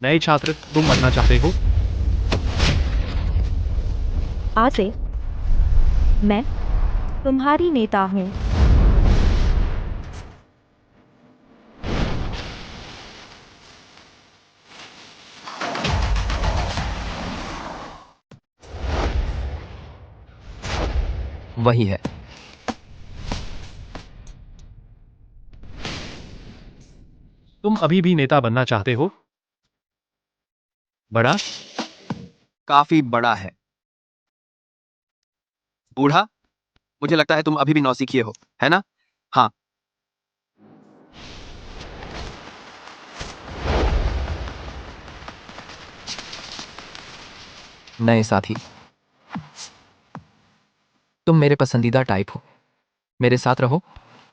नए छात्र, तुम बनना चाहते हो? आज से मैं तुम्हारी नेता हूँ। वही है। तुम अभी भी नेता बनना चाहते हो? बड़ा? काफी बड़ा है। बूढ़ा, मुझे लगता है तुम अभी भी नौसिखिए हो, है ना? हाँ। नए साथी, तुम मेरे पसंदीदा टाइप हो। मेरे साथ रहो,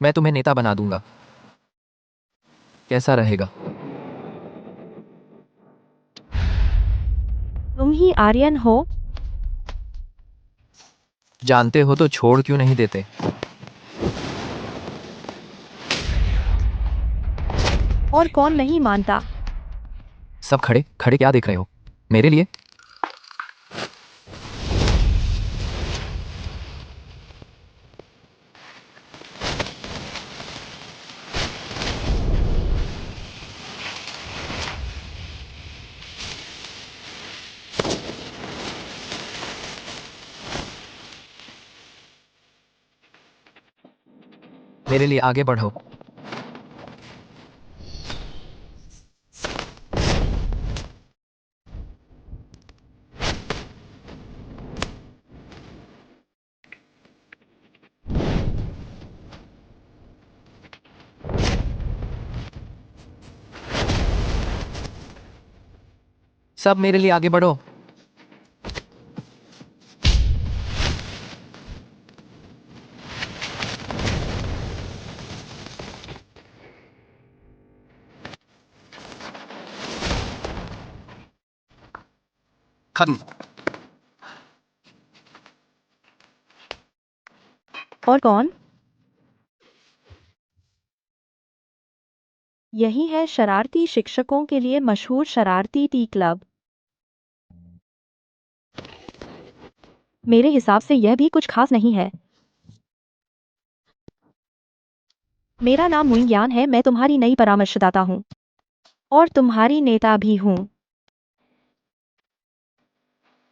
मैं तुम्हें नेता बना दूंगा। कैसा रहेगा? तुम ही आर्यन हो? जानते हो तो छोड़ क्यों नहीं देते? और कौन नहीं मानता? सब खड़े खड़े क्या देख रहे हो? मेरे लिए? मेरे लिए आगे बढ़ो। सब मेरे लिए आगे बढ़ो। खत्म। और कौन? यही है शरारती शिक्षकों के लिए मशहूर शरारती टी क्लब। मेरे हिसाब से यह भी कुछ खास नहीं है। मेरा नाम मुइंग्यान है, मैं तुम्हारी नई परामर्शदाता हूँ और तुम्हारी नेता भी हूँ।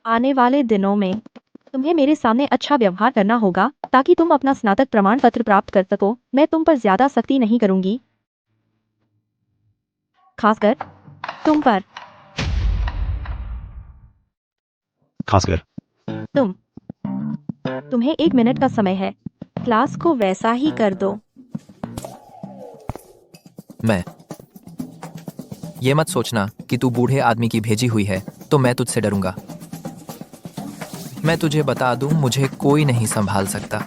आने वाले दिनों में तुम्हें मेरे सामने अच्छा व्यवहार करना होगा ताकि तुम अपना स्नातक प्रमाण पत्र प्राप्त कर सको। मैं तुम पर ज्यादा सख्ती नहीं करूंगी, खासकर तुम पर। खासकर तुम्हें 1 मिनट का समय है। क्लास को वैसा ही कर दो। मैं ये मत सोचना कि तू बूढ़े आदमी की भेजी हुई है तो मैं तुझसे डरूंगा। मैं तुझे बता दूं, मुझे कोई नहीं संभाल सकता।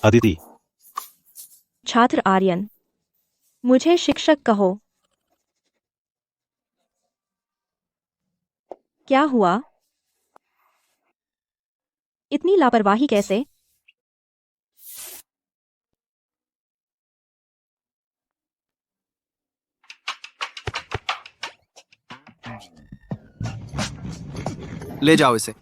अदिति। छात्र आर्यन, मुझे शिक्षक कहो। क्या हुआ? इतनी लापरवाही कैसे? ले जाओ इसे।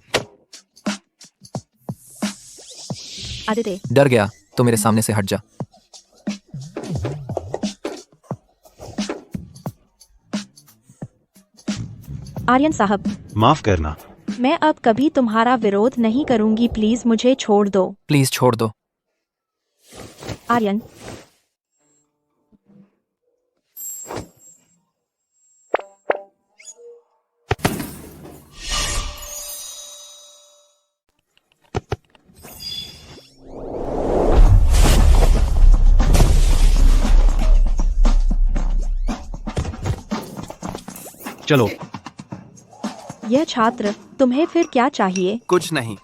आदित्य, डर गया तो मेरे सामने से हट जा। आर्यन साहब, माफ करना। मैं अब कभी तुम्हारा विरोध नहीं करूंगी, प्लीज मुझे छोड़ दो। प्लीज छोड़ दो। आर्यन, चलो। यह छात्र, तुम्हें फिर क्या चाहिए? कुछ नहीं।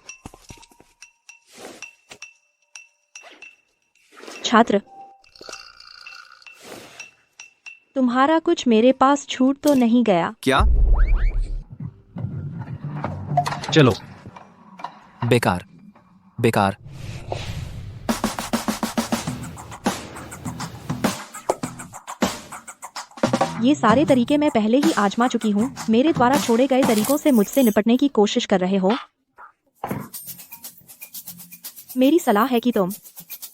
छात्र, तुम्हारा कुछ मेरे पास छूट तो नहीं गया? क्या? चलो। बेकार बेकार। ये सारे तरीके मैं पहले ही आजमा चुकी हूँ। मेरे द्वारा छोड़े गए तरीकों से मुझसे निपटने की कोशिश कर रहे हो। मेरी सलाह है कि तुम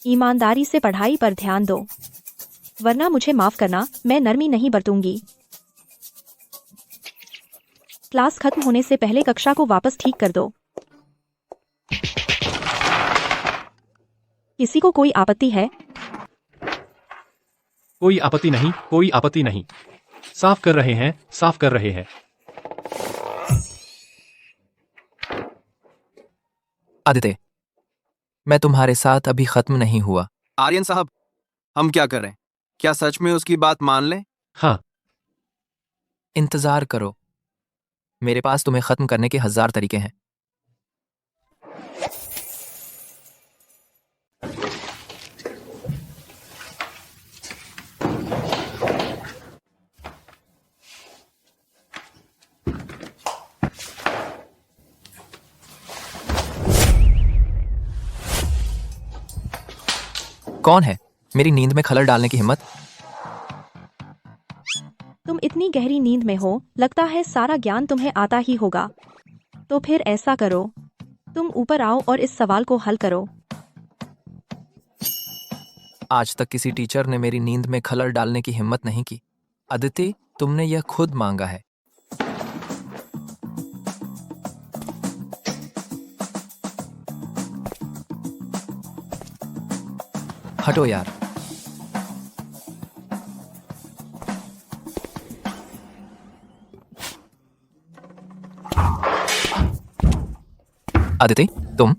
ईमानदारी से पढ़ाई पर ध्यान दो, वरना मुझे माफ करना, मैं नरमी नहीं बरतूंगी। क्लास खत्म होने से पहले कक्षा को वापस ठीक कर दो। किसी को कोई आपत्ति है? कोई आपत्ति नहीं, कोई आपत्ति नहीं। साफ कर रहे हैं, साफ कर रहे हैं। आदित्य, मैं तुम्हारे साथ अभी खत्म नहीं हुआ। आर्यन साहब, हम क्या कर रहे हैं? क्या सच में उसकी बात मान लें? हाँ, इंतजार करो, मेरे पास तुम्हें खत्म करने के 1000 तरीके हैं। कौन है मेरी नींद में खलल डालने की हिम्मत? तुम इतनी गहरी नींद में हो, लगता है सारा ज्ञान तुम्हें आता ही होगा। तो फिर ऐसा करो, तुम ऊपर आओ और इस सवाल को हल करो। आज तक किसी टीचर ने मेरी नींद में खलल डालने की हिम्मत नहीं की। अदिति, तुमने यह खुद मांगा है। हटो यार। अदिति, तुम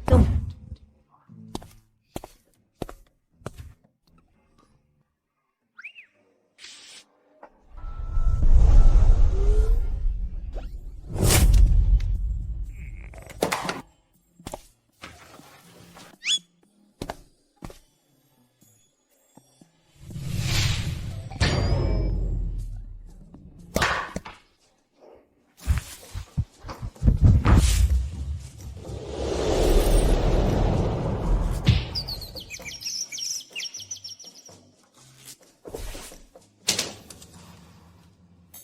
तुम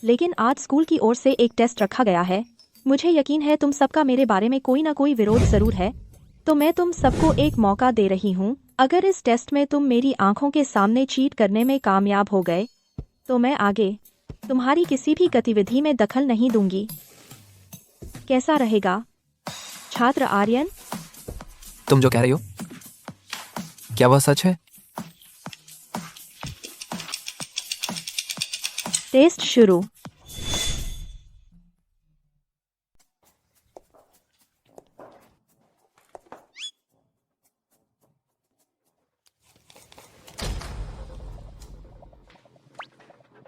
लेकिन आज स्कूल की ओर से एक टेस्ट रखा गया है। मुझे यकीन है तुम सबका मेरे बारे में कोई ना कोई विरोध जरूर है, तो मैं तुम सबको एक मौका दे रही हूँ। अगर इस टेस्ट में तुम मेरी आंखों के सामने चीट करने में कामयाब हो गए, तो मैं आगे तुम्हारी किसी भी गतिविधि में दखल नहीं दूंगी। कैसा रहेगा, छात्र आर्यन? तुम जो कह रही हो, क्या वह सच है? टेस्ट शुरू।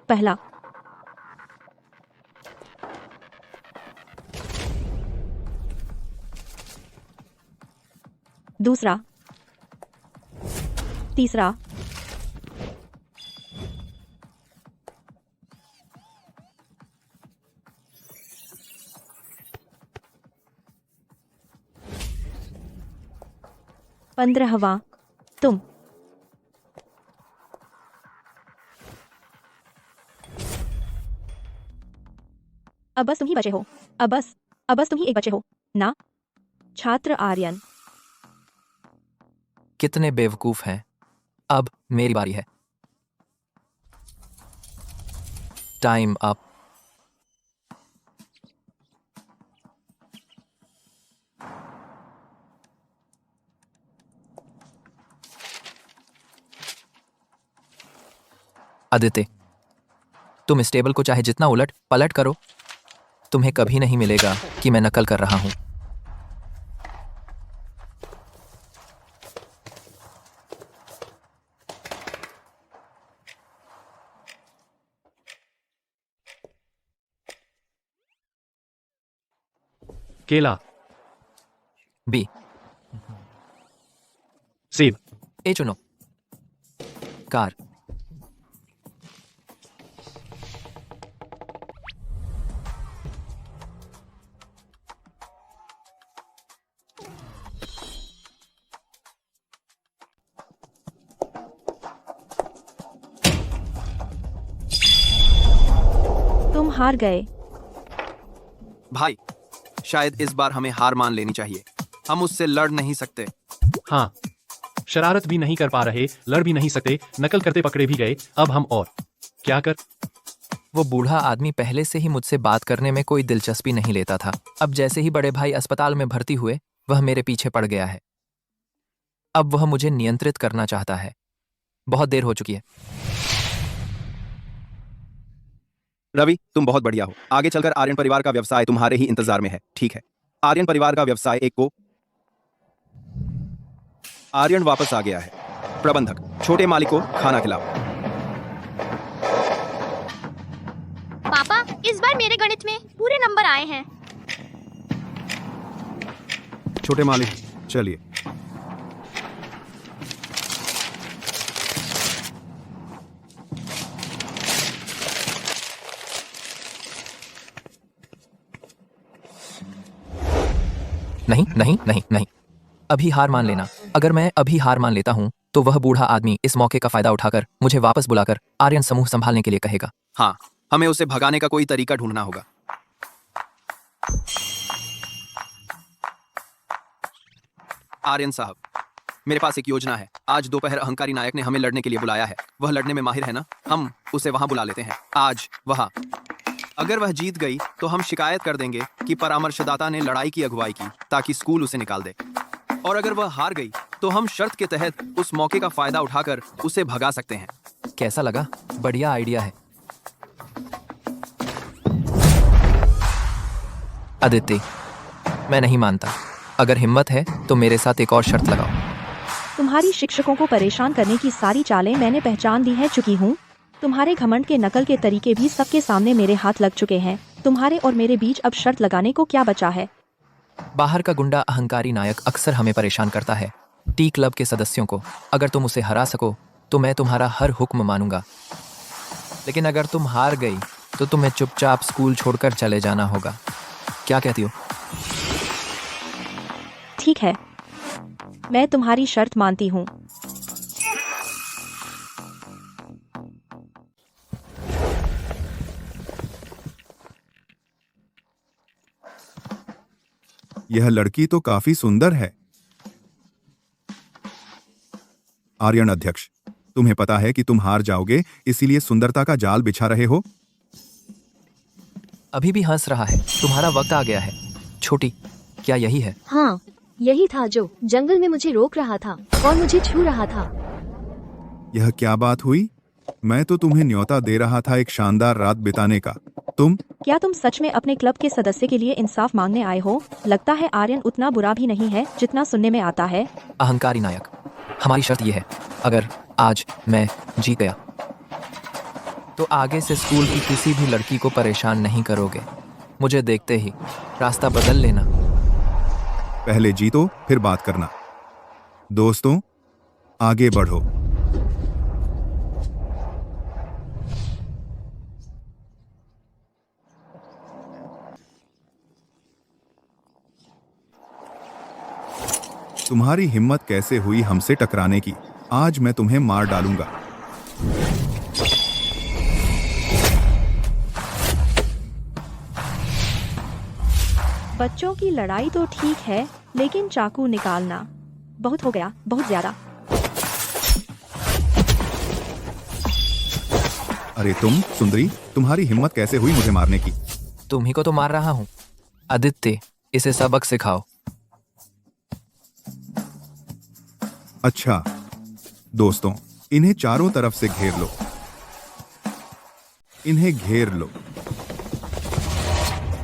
पहला, दूसरा, तीसरा, पंद्रहवां, तुम। अब बस तुम ही बचे हो। अब बस तुम ही एक बचे हो ना, छात्र आर्यन। कितने बेवकूफ हैं। अब मेरी बारी है। Time up. आदित्य, तुम इस टेबल को चाहे जितना उलट पलट करो, तुम्हें कभी नहीं मिलेगा कि मैं नकल कर रहा हूं। केला, बी। सेब, ए चुनो। कार। हार गए। भाई, शायद इस बार हमें हार मान लेनी चाहिए। हम उससे लड़ नहीं सकते। हाँ, शरारत भी नहीं कर पा रहे, लड़ भी नहीं सकते, नकल करते पकड़े भी गए। अब हम और क्या कर। वो बूढ़ा आदमी पहले से ही मुझसे बात करने में कोई दिलचस्पी नहीं लेता था। अब जैसे ही बड़े भाई अस्पताल में भर्ती हुए, वह मेरे पीछे पड़ गया है। अब वह मुझे नियंत्रित करना चाहता है। बहुत देर हो चुकी है। रवि, तुम बहुत बढ़िया हो। आगे चलकर आर्यन परिवार का व्यवसाय तुम्हारे ही इंतजार में है, ठीक है? आर्यन परिवार का व्यवसाय एक को आर्यन वापस आ गया है। प्रबंधक, छोटे मालिक को खाना खिलाओ। पापा, इस बार मेरे गणित में पूरे नंबर आए हैं। छोटे मालिक, चलिए। नहीं नहीं नहीं नहीं, अभी हार मान लेना। अगर मैं अभी हार मान लेता हूँ तो वह बूढ़ा आदमी इस मौके का फायदा उठाकर मुझे वापस बुलाकर आर्यन समूह संभालने के लिए कहेगा। हाँ, हमें उसे भगाने का कोई तरीका ढूंढना होगा। आर्यन साहब, मेरे पास एक योजना है। आज दोपहर अहंकारी नायक ने हमें लड़ने के लिए बुलाया है। वह लड़ने में माहिर है ना? हम उसे वहां बुला लेते हैं। आज वहां अगर वह जीत गई तो हम शिकायत कर देंगे कि परामर्शदाता ने लड़ाई की अगुवाई की ताकि स्कूल उसे निकाल दे। और अगर वह हार गई तो हम शर्त के तहत उस मौके का फायदा उठाकर उसे भगा सकते हैं। कैसा लगा? बढ़िया आइडिया है। आदित्य, मैं नहीं मानता। अगर हिम्मत है तो मेरे साथ एक और शर्त लगाओ। तुम्हारी शिक्षकों को परेशान करने की सारी चालें मैंने पहचान ली है चुकी हूँ। तुम्हारे घमंड के नकल के तरीके भी सबके सामने मेरे हाथ लग चुके हैं। तुम्हारे और मेरे बीच अब शर्त लगाने को क्या बचा है? बाहर का गुंडा अहंकारी नायक अक्सर हमें परेशान करता है। टी क्लब के सदस्यों को। अगर तुम उसे हरा सको तो मैं तुम्हारा हर हुक्म मानूंगा, लेकिन अगर तुम हार गई तो तुम्हें चुपचाप स्कूल छोड़कर चले जाना होगा। क्या कहती हो? ठीक है, मैं तुम्हारी शर्त मानती हूँ। यह लड़की तो काफी सुंदर है। आर्यन अध्यक्ष, तुम्हें पता है कि तुम हार जाओगे, इसीलिए सुंदरता का जाल बिछा रहे हो। अभी भी हंस रहा है। तुम्हारा वक्त आ गया है। छोटी, क्या यही है? हाँ, यही था जो जंगल में मुझे रोक रहा था और मुझे छू रहा था। यह क्या बात हुई? मैं तो तुम्हें न्योता दे रहा था एक शानदार रात बिताने का। क्या तुम सच में अपने क्लब के सदस्य के लिए इंसाफ मांगने आए हो? लगता है आर्यन उतना बुरा भी नहीं है जितना सुनने में आता है। अहंकारी नायक, हमारी शर्त यह है, अगर आज मैं जीत गया तो आगे से स्कूल की किसी भी लड़की को परेशान नहीं करोगे। मुझे देखते ही रास्ता बदल लेना। पहले जीतो फिर बात करना। दोस्तों, आगे बढ़ो। तुम्हारी हिम्मत कैसे हुई हमसे टकराने की? आज मैं तुम्हें मार डालूंगा। बच्चों की लड़ाई तो ठीक है, लेकिन चाकू निकालना बहुत हो गया, बहुत ज्यादा। अरे तुम सुंदरी, तुम्हारी हिम्मत कैसे हुई मुझे मारने की? तुम्ही को तो मार रहा हूँ। आदित्य, इसे सबक सिखाओ। अच्छा दोस्तों, इन्हें चारों तरफ से घेर लो। इन्हें घेर लो।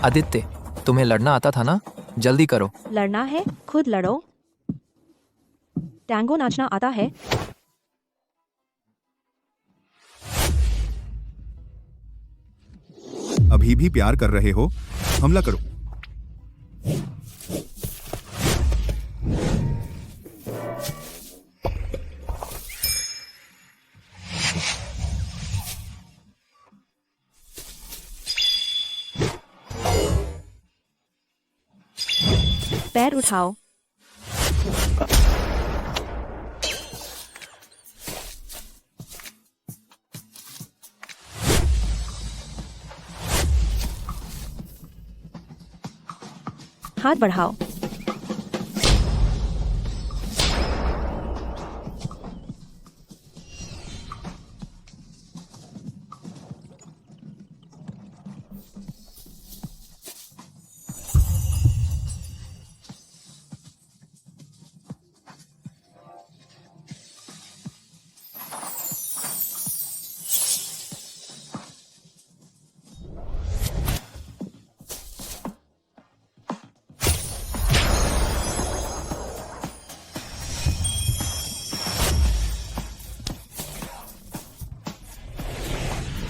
आदित्य, तुम्हें लड़ना आता था ना? जल्दी करो। लड़ना है, खुद लड़ो। टैंगो नाचना आता है? अभी भी प्यार कर रहे हो? हमला करो। पैर उठाओ। हाथ बढ़ाओ।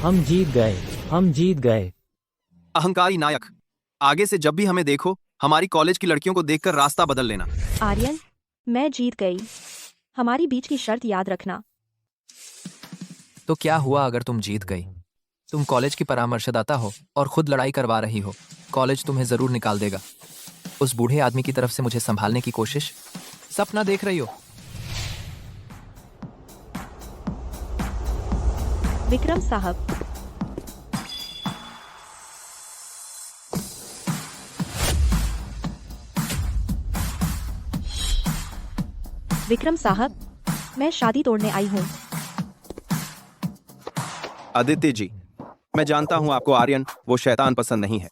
हम जीत गए, हम जीत गए। अहंकारी नायक, आगे से जब भी हमें देखो हमारी कॉलेज की लड़कियों को देखकर रास्ता बदल लेना। आर्यन, मैं जीत गई। हमारी बीच की शर्त याद रखना। तो क्या हुआ अगर तुम जीत गई? तुम कॉलेज की परामर्शदाता हो और खुद लड़ाई करवा रही हो। कॉलेज तुम्हें जरूर निकाल देगा। उस बूढ़े आदमी की तरफ से मुझे संभालने की कोशिश, सपना देख रही हो? विक्रम साहब, विक्रम साहब, मैं शादी तोड़ने आई हूँ। आदित्य जी, मैं जानता हूं आपको आर्यन वो शैतान पसंद नहीं है।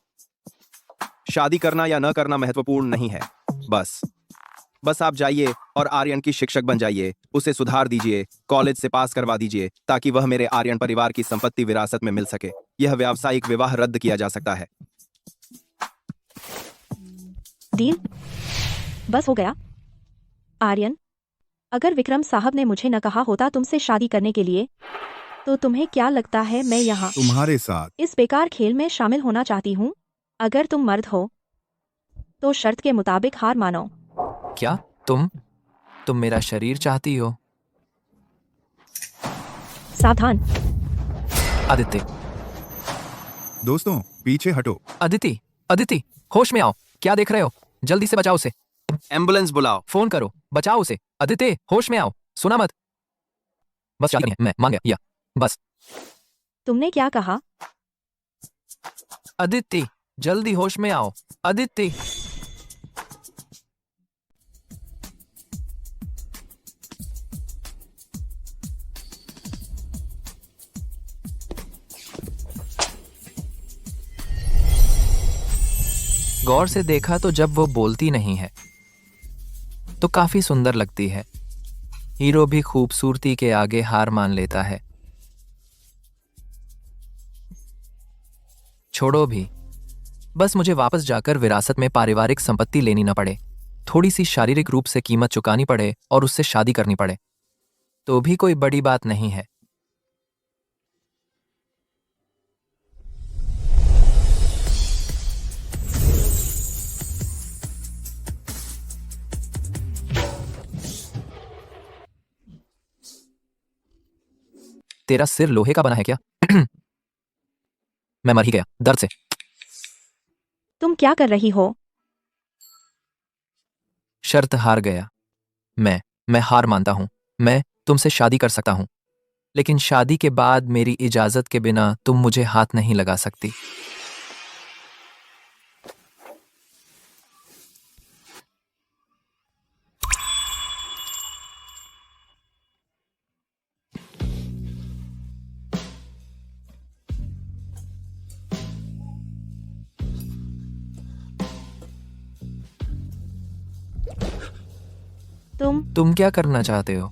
शादी करना या न करना महत्वपूर्ण नहीं है। बस आप जाइए और आर्यन की शिक्षक बन जाइए, उसे सुधार दीजिए, कॉलेज से पास करवा दीजिए ताकि वह मेरे आर्यन परिवार की संपत्ति विरासत में मिल सके। यह व्यावसायिक विवाह रद्द किया जा सकता है। डील बस हो गया। आर्यन, अगर विक्रम साहब ने मुझे न कहा होता तुमसे शादी करने के लिए, तो तुम्हें क्या लगता है मैं यहाँ तुम्हारे साथ इस बेकार खेल में शामिल होना चाहती हूँ? अगर तुम मर्द हो तो शर्त के मुताबिक हार मानो। क्या तुम मेरा शरीर चाहती हो? सावधान। आदित्य, दोस्तों पीछे हटो। अदिति, होश में आओ। क्या देख रहे हो? जल्दी से बचाओ उसे। एम्बुलेंस बुलाओ। फोन करो, बचाओ उसे। आदित्य, होश में आओ, सुना मत। बस शादी करनी है, मैं मान गया। या बस। तुमने क्या कहा? अदिति, जल्दी होश में आओ। अदिति। गौर से देखा तो जब वो बोलती नहीं है तो काफी सुंदर लगती है। हीरो भी खूबसूरती के आगे हार मान लेता है। छोड़ो भी, बस मुझे वापस जाकर विरासत में पारिवारिक संपत्ति लेनी न पड़े, थोड़ी सी शारीरिक रूप से कीमत चुकानी पड़े और उससे शादी करनी पड़े, तो भी कोई बड़ी बात नहीं है। तेरा सिर लोहे का बना है क्या? मैं मर ही गया दर्द से। तुम क्या कर रही हो? शर्त हार गया। मैं हार मानता हूं। मैं तुमसे शादी कर सकता हूं, लेकिन शादी के बाद मेरी इजाजत के बिना तुम मुझे हाथ नहीं लगा सकती। तुम क्या करना चाहते हो?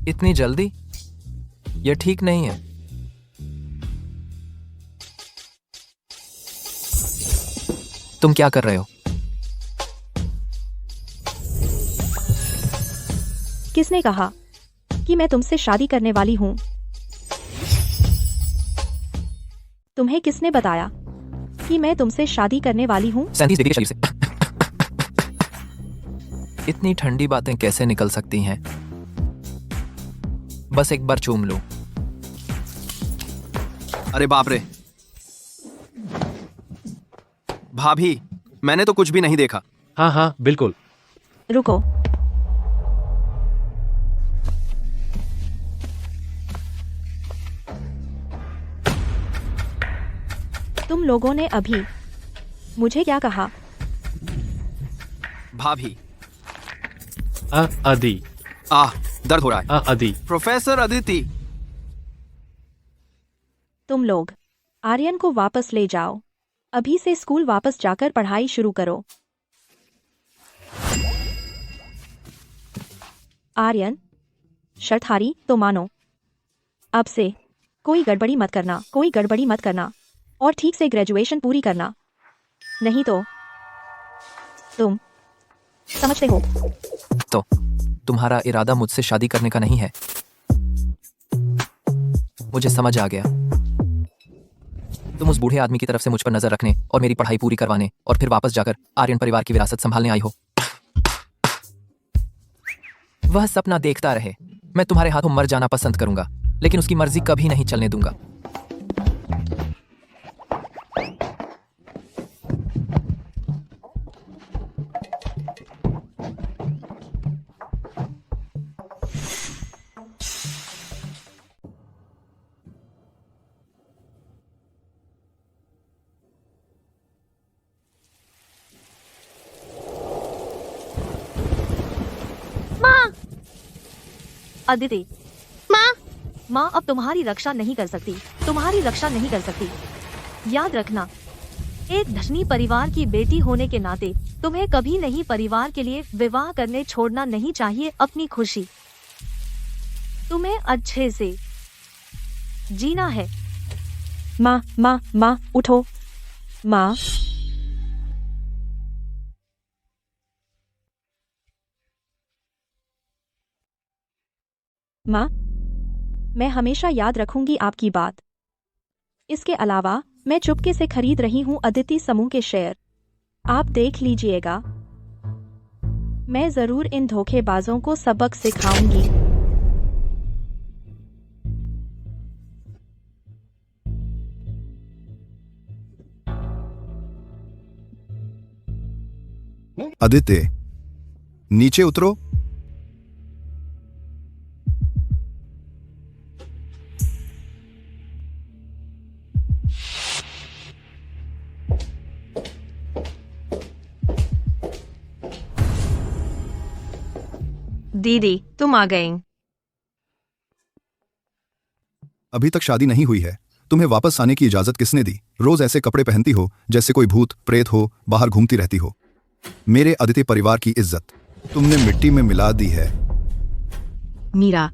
इतनी जल्दी? यह ठीक नहीं है। तुम क्या कर रहे हो? किसने कहा कि मैं तुमसे शादी करने वाली हूँ? तुम्हें किसने बताया कि मैं तुमसे शादी करने वाली हूँ? 37 डिग्री के शरीर से इतनी ठंडी बातें कैसे निकल सकती हैं? बस एक बार चूम लो। अरे बाप रे, भाभी, मैंने तो कुछ भी नहीं देखा। हाँ हाँ बिल्कुल। रुको। तुम लोगों ने अभी मुझे क्या कहा? भाभी। अदि आह, दर्द हो रहा है। अदि प्रोफेसर अदिति। तुम लोग आर्यन को वापस ले जाओ। अभी से स्कूल वापस जाकर पढ़ाई शुरू करो। आर्यन, शर्त हारी तो मानो। अब से कोई गड़बड़ी मत करना, कोई गड़बड़ी मत करना, और ठीक से ग्रेजुएशन पूरी करना, नहीं तो तुम समझते हो। तो तुम्हारा इरादा मुझसे शादी करने का नहीं है। मुझे समझ आ गया। तुम उस बूढ़े आदमी की तरफ से मुझ पर नजर रखने और मेरी पढ़ाई पूरी करवाने और फिर वापस जाकर आर्यन परिवार की विरासत संभालने आई हो। वह सपना देखता रहे। मैं तुम्हारे हाथों मर जाना पसंद करूंगा, लेकिन उसकी मर्जी कभी नहीं चलने दूंगा। अदिति, माँ अब तुम्हारी रक्षा नहीं कर सकती, तुम्हारी रक्षा नहीं कर सकती। याद रखना, एक धनी परिवार की बेटी होने के नाते तुम्हें कभी नहीं परिवार के लिए विवाह करने छोड़ना नहीं चाहिए अपनी खुशी। तुम्हें अच्छे से जीना है। माँ उठो। माँ, माँ, मैं हमेशा याद रखूंगी आपकी बात। इसके अलावा मैं चुपके से खरीद रही हूँ अदिति समूह के शेयर। आप देख लीजिएगा। मैं जरूर इन धोखेबाजों को सबक सिखाऊंगी। आदित्य, नीचे उतरो। दीदी, तुम आ गई। अभी तक शादी नहीं हुई है, तुम्हें वापस आने की इजाजत किसने दी? रोज ऐसे कपड़े पहनती हो जैसे कोई भूत प्रेत हो, बाहर घूमती रहती हो। मेरे अदिति परिवार की इज्जत तुमने मिट्टी में मिला दी है। मीरा,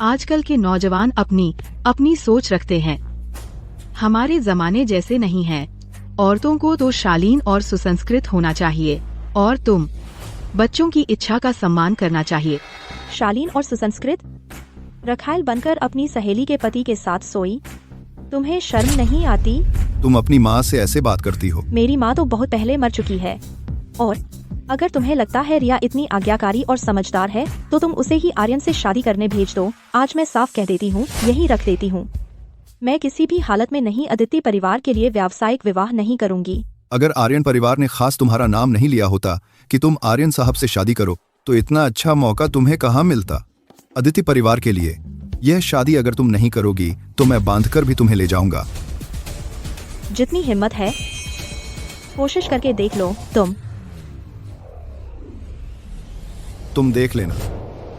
आजकल के नौजवान अपनी अपनी सोच रखते हैं, हमारे जमाने जैसे नहीं हैं। औरतों को तो शालीन और सुसंस्कृत होना चाहिए, और तुम बच्चों की इच्छा का सम्मान करना चाहिए। शालीन और सुसंस्कृत? रखायल बनकर अपनी सहेली के पति के साथ सोई? तुम्हें शर्म नहीं आती? तुम अपनी माँ से ऐसे बात करती हो? मेरी माँ तो बहुत पहले मर चुकी है। और अगर तुम्हें लगता है रिया इतनी आज्ञाकारी और समझदार है तो तुम उसे ही आर्यन से शादी करने भेज दो। आज मैं साफ कह देती हूँ, यही रख देती हूँ, मैं किसी भी हालत में नहीं अदिति परिवार के लिए व्यावसायिक विवाह नहीं करूंगी। अगर आर्यन परिवार ने खास तुम्हारा नाम नहीं लिया होता कि तुम आर्यन साहब से शादी करो, तो इतना अच्छा मौका तुम्हें कहाँ मिलता। अदिति परिवार के लिए यह शादी अगर तुम नहीं करोगी तो मैं बांधकर भी तुम्हें ले जाऊंगा। जितनी हिम्मत है कोशिश करके देख लो। तुम देख लेना,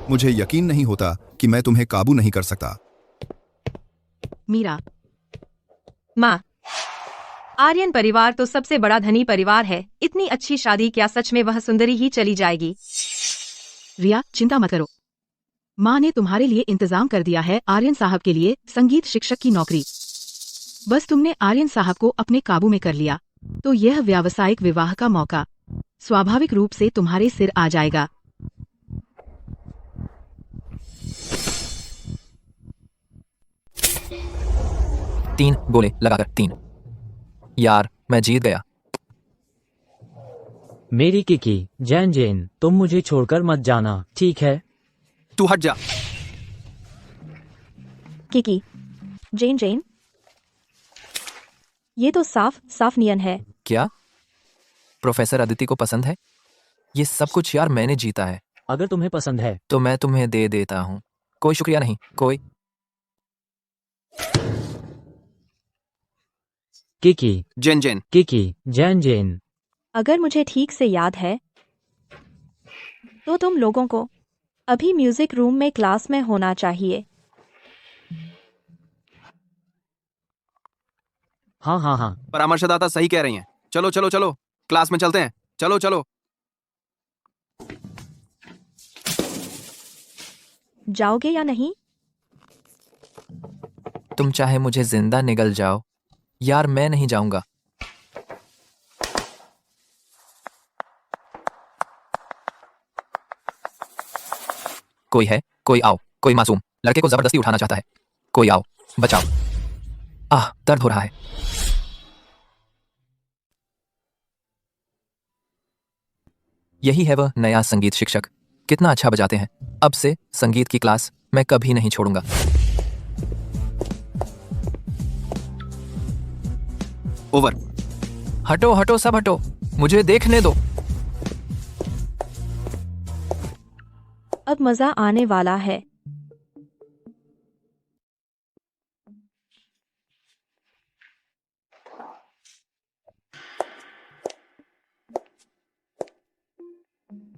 मुझे यकीन नहीं होता कि मैं तुम्हें काबू नहीं कर सकता। मीरा, माँ, आर्यन परिवार तो सबसे बड़ा धनी परिवार है। इतनी अच्छी शादी क्या सच में वह सुंदरी ही चली जाएगी? रिया, चिंता मत करो, माँ ने तुम्हारे लिए इंतजाम कर दिया है आर्यन साहब के लिए संगीत शिक्षक की नौकरी। बस तुमने आर्यन साहब को अपने काबू में कर लिया तो यह व्यावसायिक विवाह का मौका स्वाभाविक रूप से तुम्हारे सिर आ जाएगा। तीन गोले लगाकर 3। यार, मैं जीत गया। मेरी किकी, जैन, तुम मुझे छोड़कर मत जाना, ठीक है? तू हट जा। किकी, जेन, ये तो साफ साफ नियन है। क्या प्रोफेसर अदिति को पसंद है? ये सब कुछ यार मैंने जीता है। अगर तुम्हें पसंद है तो मैं तुम्हें दे देता हूँ। कोई शुक्रिया नहीं, कोई। किकी जेन जेन। किकी जैन जैन। अगर मुझे ठीक से याद है तो तुम लोगों को अभी म्यूजिक रूम में क्लास में होना चाहिए। हाँ हाँ हाँ। परामर्शदाता सही कह रही हैं। चलो चलो चलो, क्लास में चलते हैं। चलो चलो। जाओगे या नहीं? तुम चाहे मुझे जिंदा निगल जाओ यार, मैं नहीं जाऊंगा। कोई है? कोई आओ। कोई मासूम लड़के को जबरदस्ती उठाना चाहता है। कोई आओ, बचाओ। आह, दर्द हो रहा है। यही है वह नया संगीत शिक्षक। कितना अच्छा बजाते हैं। अब से संगीत की क्लास मैं कभी नहीं छोड़ूंगा। ओवर। हटो हटो, सब हटो, मुझे देखने दो। अब मजा आने वाला है।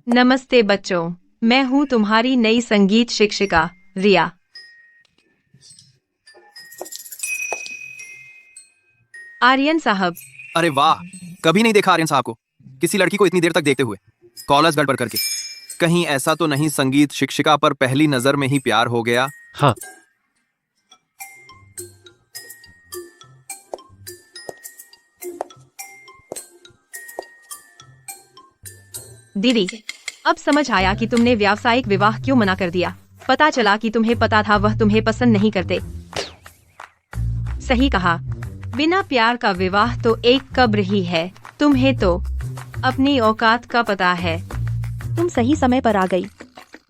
नमस्ते बच्चों, मैं हूँ तुम्हारी नई संगीत शिक्षिका रिया। आर्यन साहब। अरे वाह, कभी नहीं देखा आर्यन साहब को किसी लड़की को इतनी देर तक देखते हुए। कॉलेज गड़बड़ करके। कहीं ऐसा तो नहीं संगीत शिक्षिका पर पहली नजर में ही प्यार हो गया? हाँ। दीदी, अब समझ आया कि तुमने व्यावसायिक विवाह क्यों मना कर दिया। पता चला कि तुम्हें पता था वह तुम्हें पसंद नहीं करते। सही कहा, बिना प्यार का विवाह तो एक कब्र ही है। तुम्हें तो अपनी औकात का पता है। तुम सही समय पर आ गई।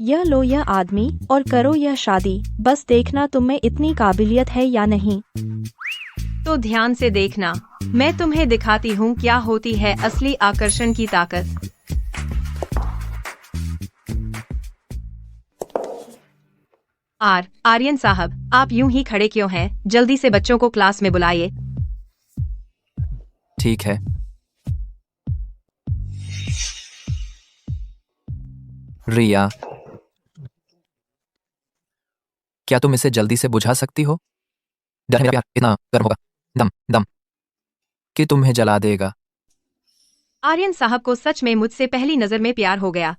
यह लो यह आदमी और करो यह शादी। बस देखना तुम में इतनी काबिलियत है या नहीं। तो ध्यान से देखना, मैं तुम्हें दिखाती हूँ क्या होती है असली आकर्षण की ताकत। आर्यन साहब, आप यूं ही खड़े क्यों हैं? जल्दी से बच्चों को क्लास में बुलाइए। ठीक है। रिया, क्या तुम इसे जल्दी से बुझा सकती हो? डर है मेरा प्यार इतना गर्म होगा, दम दम, कि तुम्हें जला देगा। आर्यन साहब को सच में मुझसे पहली नजर में प्यार हो गया।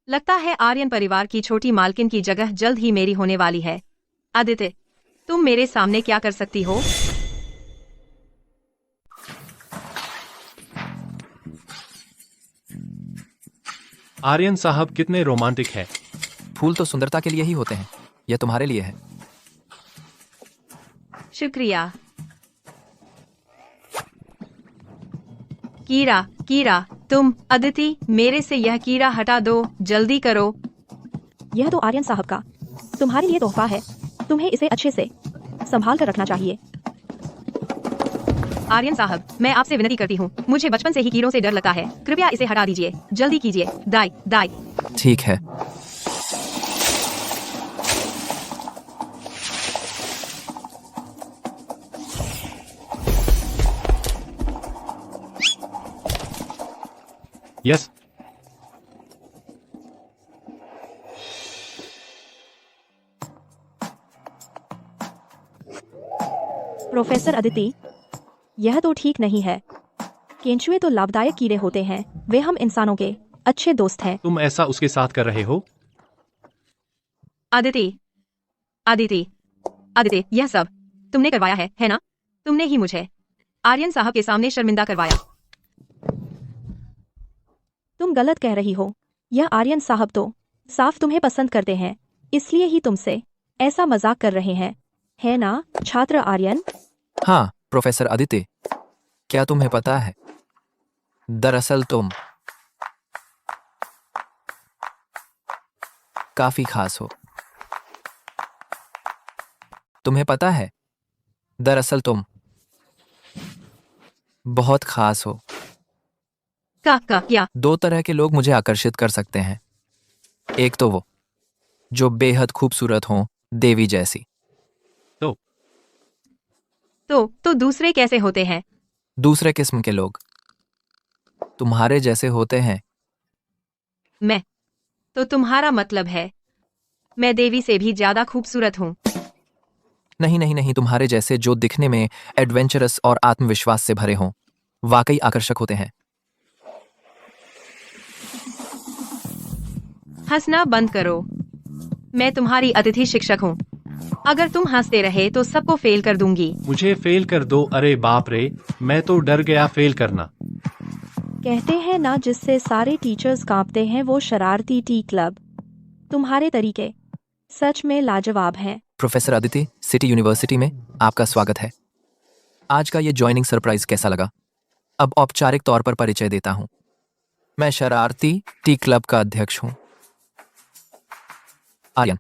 लगता है आर्यन परिवार की छोटी मालकिन की जगह जल्द ही मेरी होने वाली है। आदित्य, तुम मेरे सामने क्या कर सकती हो? आर्यन साहब कितने रोमांटिक है। फूल तो सुंदरता के लिए ही होते हैं, यह तुम्हारे लिए है। शुक्रिया। कीड़ा, कीड़ा, तुम। अदिति, मेरे से यह कीड़ा हटा दो, जल्दी करो। यह तो आर्यन साहब का तुम्हारे लिए तोहफा है। तुम्हें इसे अच्छे से संभाल कर रखना चाहिए। आर्यन साहब, मैं आपसे विनती करती हूँ, मुझे बचपन से ही कीड़ों से डर लगता है। कृपया इसे हटा दीजिए, जल्दी कीजिए। दाई दाई। ठीक है। यस। प्रोफेसर अदिति, यह तो ठीक नहीं है। केंचुए तो लाभदायक कीड़े होते हैं। वे हम इंसानों के अच्छे दोस्त हैं। तुम ऐसा उसके साथ कर रहे हो? आदिति, आदिति, आदिति, यह सब तुमने करवाया है ना? तुमने ही मुझे आर्यन साहब के सामने शर्मिंदा करवाया। तुम गलत कह रही हो। यह आर्यन साहब तो साफ तुम्हें पसंद करते हैं, इसलिए ही तुमसे ऐसा मजाक कर रहे हैं, है ना छात्र आर्यन? हाँ प्रोफेसर अदिति, क्या तुम्हें पता है, दरअसल तुम काफी खास हो। तुम्हें पता है, दरअसल तुम बहुत खास हो। क्या? दो तरह के लोग मुझे आकर्षित कर सकते हैं। एक तो वो जो बेहद खूबसूरत हों, देवी जैसी। तो दूसरे कैसे होते हैं? दूसरे किस्म के लोग तुम्हारे जैसे होते हैं। मैं तो तुम्हारा मतलब है मैं देवी से भी ज्यादा खूबसूरत हूँ? नहीं नहीं नहीं, तुम्हारे जैसे जो दिखने में एडवेंचरस और आत्मविश्वास से भरे हों, वाकई आकर्षक होते हैं। हंसना बंद करो। मैं तुम्हारी अतिथि शिक्षक हूँ। अगर तुम हंसते रहे तो सबको फेल कर दूंगी। मुझे फेल कर दो। अरे बाप रे, मैं तो डर गया फेल करना। कहते हैं ना, जिससे सारे टीचर्स कांपते हैं वो शरारती टी क्लब। तुम्हारे तरीके सच में लाजवाब हैं। प्रोफेसर अदिति, सिटी यूनिवर्सिटी में आपका स्वागत है। आज का ये ज्वाइनिंग सरप्राइज कैसा लगा? अब औपचारिक तौर पर परिचय देता हूँ। मैं शरारती टी क्लब का अध्यक्ष हूँ, आर्यन।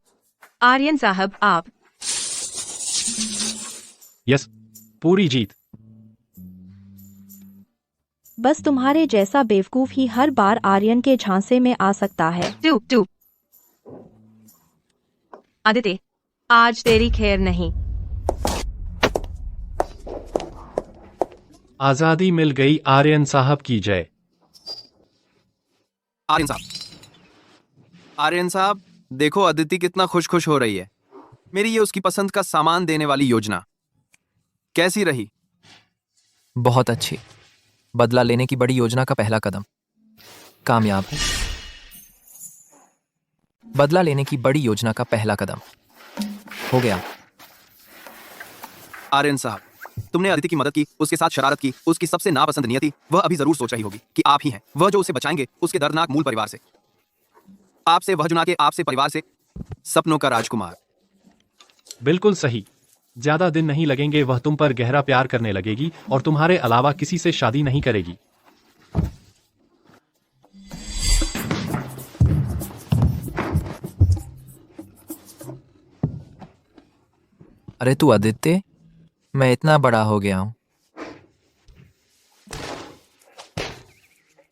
आर्यन साहब, आप यस, पूरी जीत। बस तुम्हारे जैसा बेवकूफ ही हर बार आर्यन के झांसे में आ सकता है। टू आदित्य, आज तेरी खैर नहीं। आजादी मिल गई। आर्यन साहब की जय। आर्यन साहब, देखो अदिति कितना खुश खुश हो रही है। मेरी ये उसकी पसंद का सामान देने वाली योजना कैसी रही? बहुत अच्छी। बदला लेने की बड़ी योजना का पहला कदम कामयाब है। बदला लेने की बड़ी योजना का पहला कदम हो गया। आर्यन साहब, तुमने अदिति की मदद की, उसके साथ शरारत की, उसकी सबसे नापसंद नियति। वह अभी जरूर सोच रही होगी कि आप ही हैं वह जो उसे बचाएंगे उसके दर्दनाक मूल परिवार से, आपसे, वह चुना के आपसे परिवार से, सपनों का राजकुमार। बिल्कुल सही। ज्यादा दिन नहीं लगेंगे, वह तुम पर गहरा प्यार करने लगेगी और तुम्हारे अलावा किसी से शादी नहीं करेगी। अरे तू आदित्य, मैं इतना बड़ा हो गया हूं।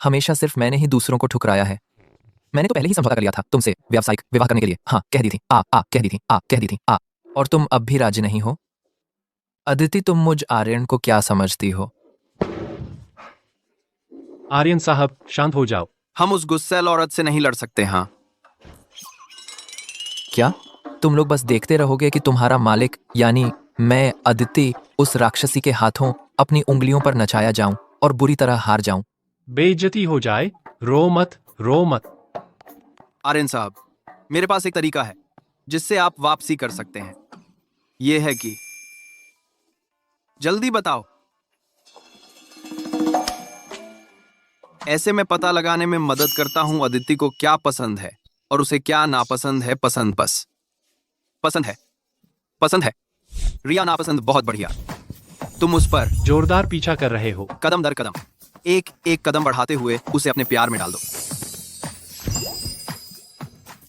हमेशा सिर्फ मैंने ही दूसरों को ठुकराया है। मैंने तो पहले ही समझौता कर लिया था तुमसे व्यावसायिक विवाह करने के लिए। हाँ, कह दी थी कह दी थी कह दी थी और तुम अब भी राजी नहीं हो। अदिति, तुम मुझ आर्यन को क्या समझती हो? आर्यन साहब, शांत हो जाओ। हम उस गुस्सैल औरत से नहीं लड़ सकते। हाँ, क्या तुम लोग बस देखते रहोगे कि तुम्हारा मालिक यानी मैं अदिति उस राक्षसी के हाथों अपनी उंगलियों पर नचाया जाऊं और बुरी तरह हार जाऊं? बेइज्जती हो जाए। रो मत, रो मत। आर्यन साहब, मेरे पास एक तरीका है जिससे आप वापसी कर सकते हैं। यह है कि जल्दी बताओ। ऐसे मैं पता लगाने में मदद करता हूं अदिति को क्या पसंद है और उसे क्या नापसंद है। पसंद है। रिया नापसंद, बहुत बढ़िया। तुम उस पर जोरदार पीछा कर रहे हो। कदम दर कदम, एक एक कदम बढ़ाते हुए उसे अपने प्यार में डाल दो।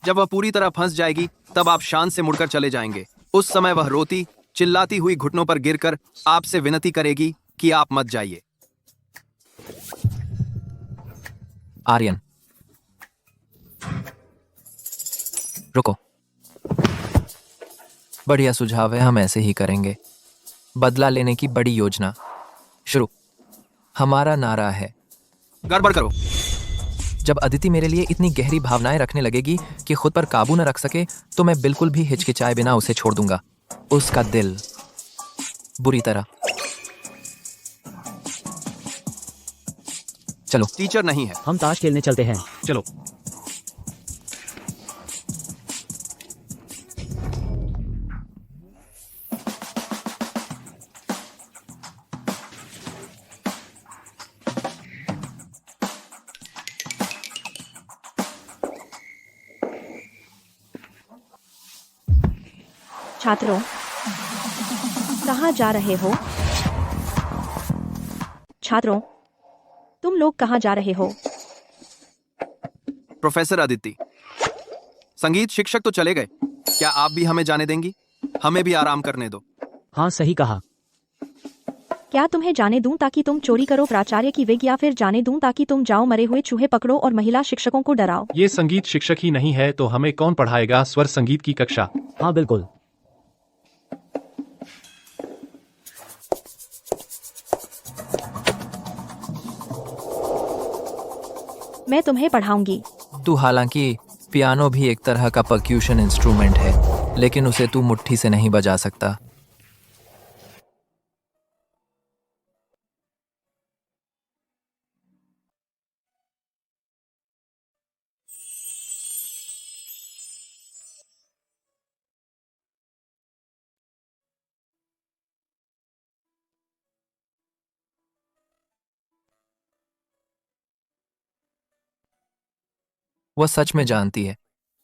जब वह पूरी तरह फंस जाएगी तब आप शान से मुड़कर चले जाएंगे। उस समय वह रोती चिल्लाती हुई घुटनों पर गिरकर आपसे विनती करेगी कि आप मत जाइए। आर्यन, रुको। बढ़िया सुझाव है, हम ऐसे ही करेंगे। बदला लेने की बड़ी योजना शुरू। हमारा नारा है गड़बड़ करो। जब अदिति मेरे लिए इतनी गहरी भावनाएं रखने लगेगी कि खुद पर काबू न रख सके तो मैं बिल्कुल भी हिचकिचाए बिना उसे छोड़ दूंगा। उसका दिल बुरी तरह। चलो। टीचर नहीं है। हम ताश खेलने चलते हैं। चलो। छात्रों, कहाँ जा रहे हो? छात्रों, तुम लोग कहाँ जा रहे हो? प्रोफेसर अदिति, संगीत शिक्षक तो चले गए, क्या आप भी हमें जाने देंगी? हमें भी आराम करने दो। हाँ, सही कहा। क्या तुम्हें जाने दूं ताकि तुम चोरी करो प्राचार्य की विग, या फिर जाने दूं ताकि तुम जाओ मरे हुए चूहे पकड़ो और महिला शिक्षकों को डराओ? ये संगीत शिक्षक ही नहीं है तो हमें कौन पढ़ाएगा स्वर संगीत की कक्षा? हाँ बिल्कुल। मैं तुम्हें पढ़ाऊंगी। तू हालांकि पियानो भी एक तरह का पर्क्यूशन इंस्ट्रूमेंट है, लेकिन उसे तू मुट्ठी से नहीं बजा सकता। वह सच में जानती है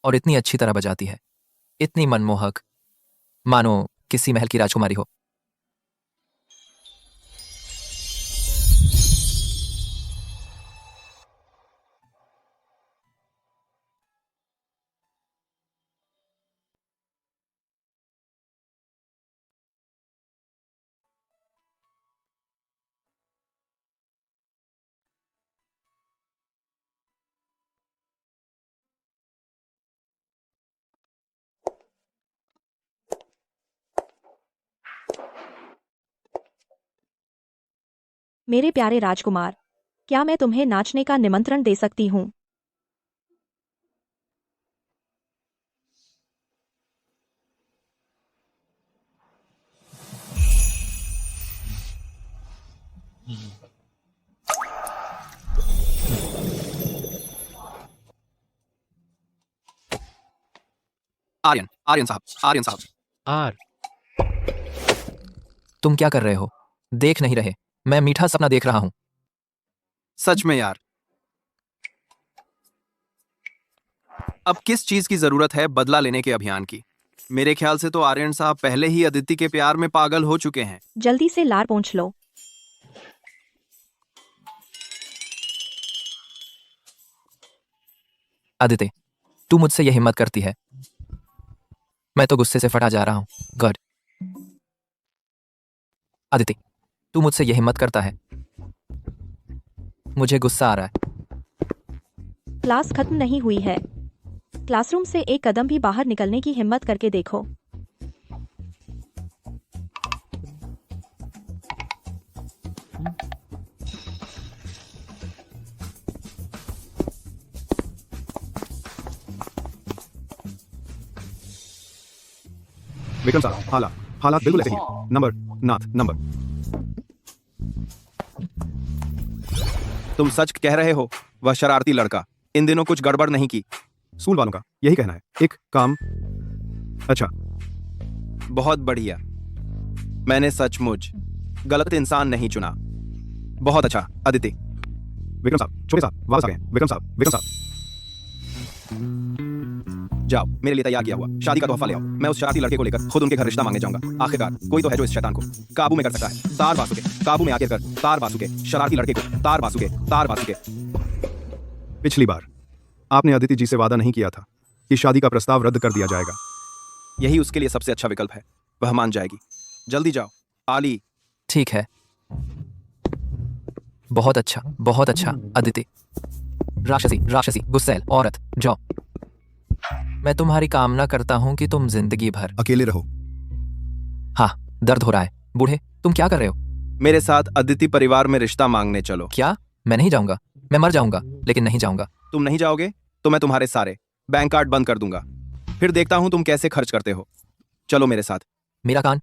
और इतनी अच्छी तरह बजाती है, इतनी मनमोहक, मानो किसी महल की राजकुमारी हो। मेरे प्यारे राजकुमार, क्या मैं तुम्हें नाचने का निमंत्रण दे सकती हूँ? आर्यन, आर्यन साहब, आर्यन साहब। आर तुम क्या कर रहे हो? देख नहीं रहे? मैं मीठा सपना देख रहा हूं। सच में यार, अब किस चीज की जरूरत है बदला लेने के अभियान की? मेरे ख्याल से तो आर्यन साहब पहले ही अदिति के प्यार में पागल हो चुके हैं। जल्दी से लार पोंछ लो। आदित्य, तू मुझसे यह हिम्मत करती है? मैं तो गुस्से से फटा जा रहा हूं। गॉड। आदित्य, तू मुझसे यह हिम्मत करता है? मुझे गुस्सा आ रहा है। क्लास खत्म नहीं हुई है। क्लासरूम से एक कदम भी बाहर निकलने की हिम्मत करके देखो। विक्रम साहब, हालात बिल्कुल ऐसे ही हैं। नंबर। तुम सच कह रहे हो? वह शरारती लड़का इन दिनों कुछ गड़बड़ नहीं की? स्कूल वालों का यही कहना है। एक काम। अच्छा, बहुत बढ़िया। मैंने सचमुच गलत इंसान नहीं चुना। बहुत अच्छा अदिति। विक्रम साहब, छोटे साहब वापस आ गए हैं। विक्रम साहब जाओ, मेरे लिए तैयार किया हुआ शादी का तोहफा ले आओ। मैं उस शरारती लड़के को लेकर खुद उनके घर रिश्ता मांगने जाऊंगा। आखिरकार कोई तो है जो इस शैतान को काबू में कर सकता है। तार बासुके, काबू में आकर कर तार बासुके, शरारती लड़के को तार बासुके। पिछली बार आपने अदिति जी से वादा नहीं किया था कि शादी का प्रस्ताव रद्द कर दिया जाएगा। यही उसके लिए सबसे अच्छा विकल्प है। वह मान जाएगी। जल्दी जाओ आली। ठीक है, बहुत अच्छा अदिति। राक्षसी गुस्सैल औरत, जाओ। मैं तुम्हारी कामना करता हूं कि तुम जिंदगी भर अकेले रहो। हाँ, दर्द हो रहा है। बूढ़े, तुम क्या कर रहे हो? मेरे साथ अदिति परिवार में रिश्ता मांगने चलो। क्या? मैं नहीं जाऊंगा। मैं मर जाऊंगा, लेकिन नहीं जाऊंगा। तुम नहीं जाओगे तो मैं तुम्हारे सारे बैंक कार्ड बंद कर दूंगा। फिर देखता हूं तुम कैसे खर्च करते हो। चलो मेरे साथ। मेरा कान।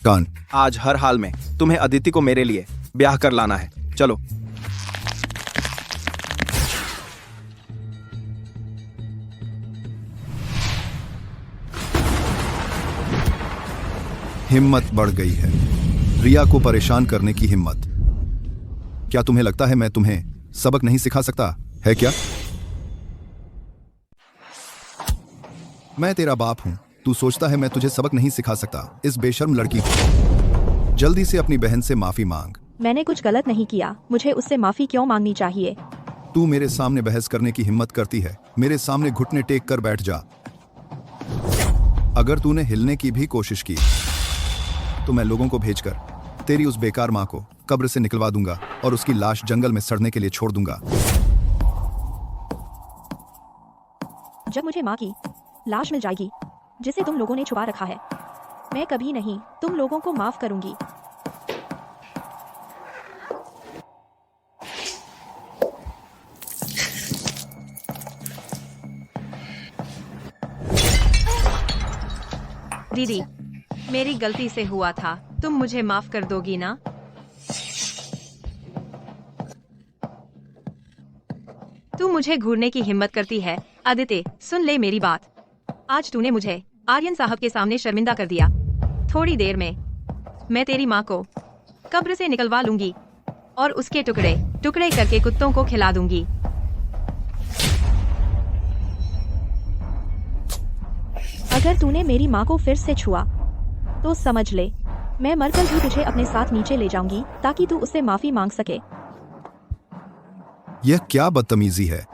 कान। आज हर हाल में तुम्हें अदिति को मेरे लिए ब्याह कर लाना है। चलो। हिम्मत बढ़ गई है। रिया को परेशान करने की हिम्मत। क्या तुम्हें लगता है मैं तुम्हें सबक नहीं सिखा सकता है क्या? मैं तेरा बाप हूं। तू सोचता है मैं तुझे सबक नहीं सिखा सकता? इस बेशर्म लड़की को जल्दी से अपनी बहन से माफी मांग। मैंने कुछ गलत नहीं किया। मुझे उससे माफी क्यों मांगनी चाहिए? तू मेरे सामने बहस करने की हिम्मत करती है? मेरे सामने घुटने टेक कर बैठ जा। अगर तूने हिलने की भी कोशिश की तो मैं लोगों को भेजकर तेरी उस बेकार मां को कब्र से निकलवा दूंगा और उसकी लाश जंगल में सड़ने के लिए छोड़ दूंगा। जब मुझे मां की लाश मिल जाएगी जिसे तुम लोगों ने छुपा रखा है, मैं कभी नहीं तुम लोगों को माफ करूंगी। दीदी, मेरी गलती से हुआ था, तुम मुझे माफ कर दोगी ना? तू मुझे घूरने की हिम्मत करती है। आदित्य, सुन ले मेरी बात। आज तूने मुझे आर्यन साहब के सामने शर्मिंदा कर दिया। थोड़ी देर में मैं तेरी माँ को कब्र से निकलवा लूंगी और उसके टुकड़े टुकड़े करके कुत्तों को खिला दूंगी। अगर तूने मेरी माँ को फिर से छुआ तो समझ ले, मैं मरकर भी तुझे अपने साथ नीचे ले जाऊंगी ताकि तू उससे माफी मांग सके। यह क्या बदतमीजी है?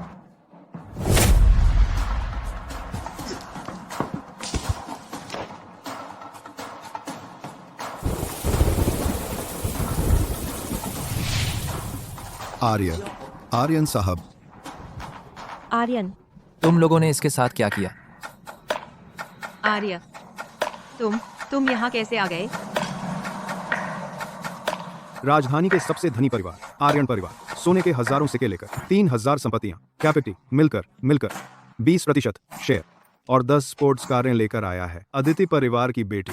आर्यन साहब। आर्यन, तुम लोगों ने इसके साथ क्या किया? आर्य, तुम यहाँ कैसे आ गए? राजधानी के सबसे धनी परिवार आर्यन परिवार सोने के हजारों सिक्के लेकर 3000 संपत्तियां, कैपिटी मिलकर 20% शेयर और 10 स्पोर्ट्स कारें लेकर आया है अदिति परिवार की बेटी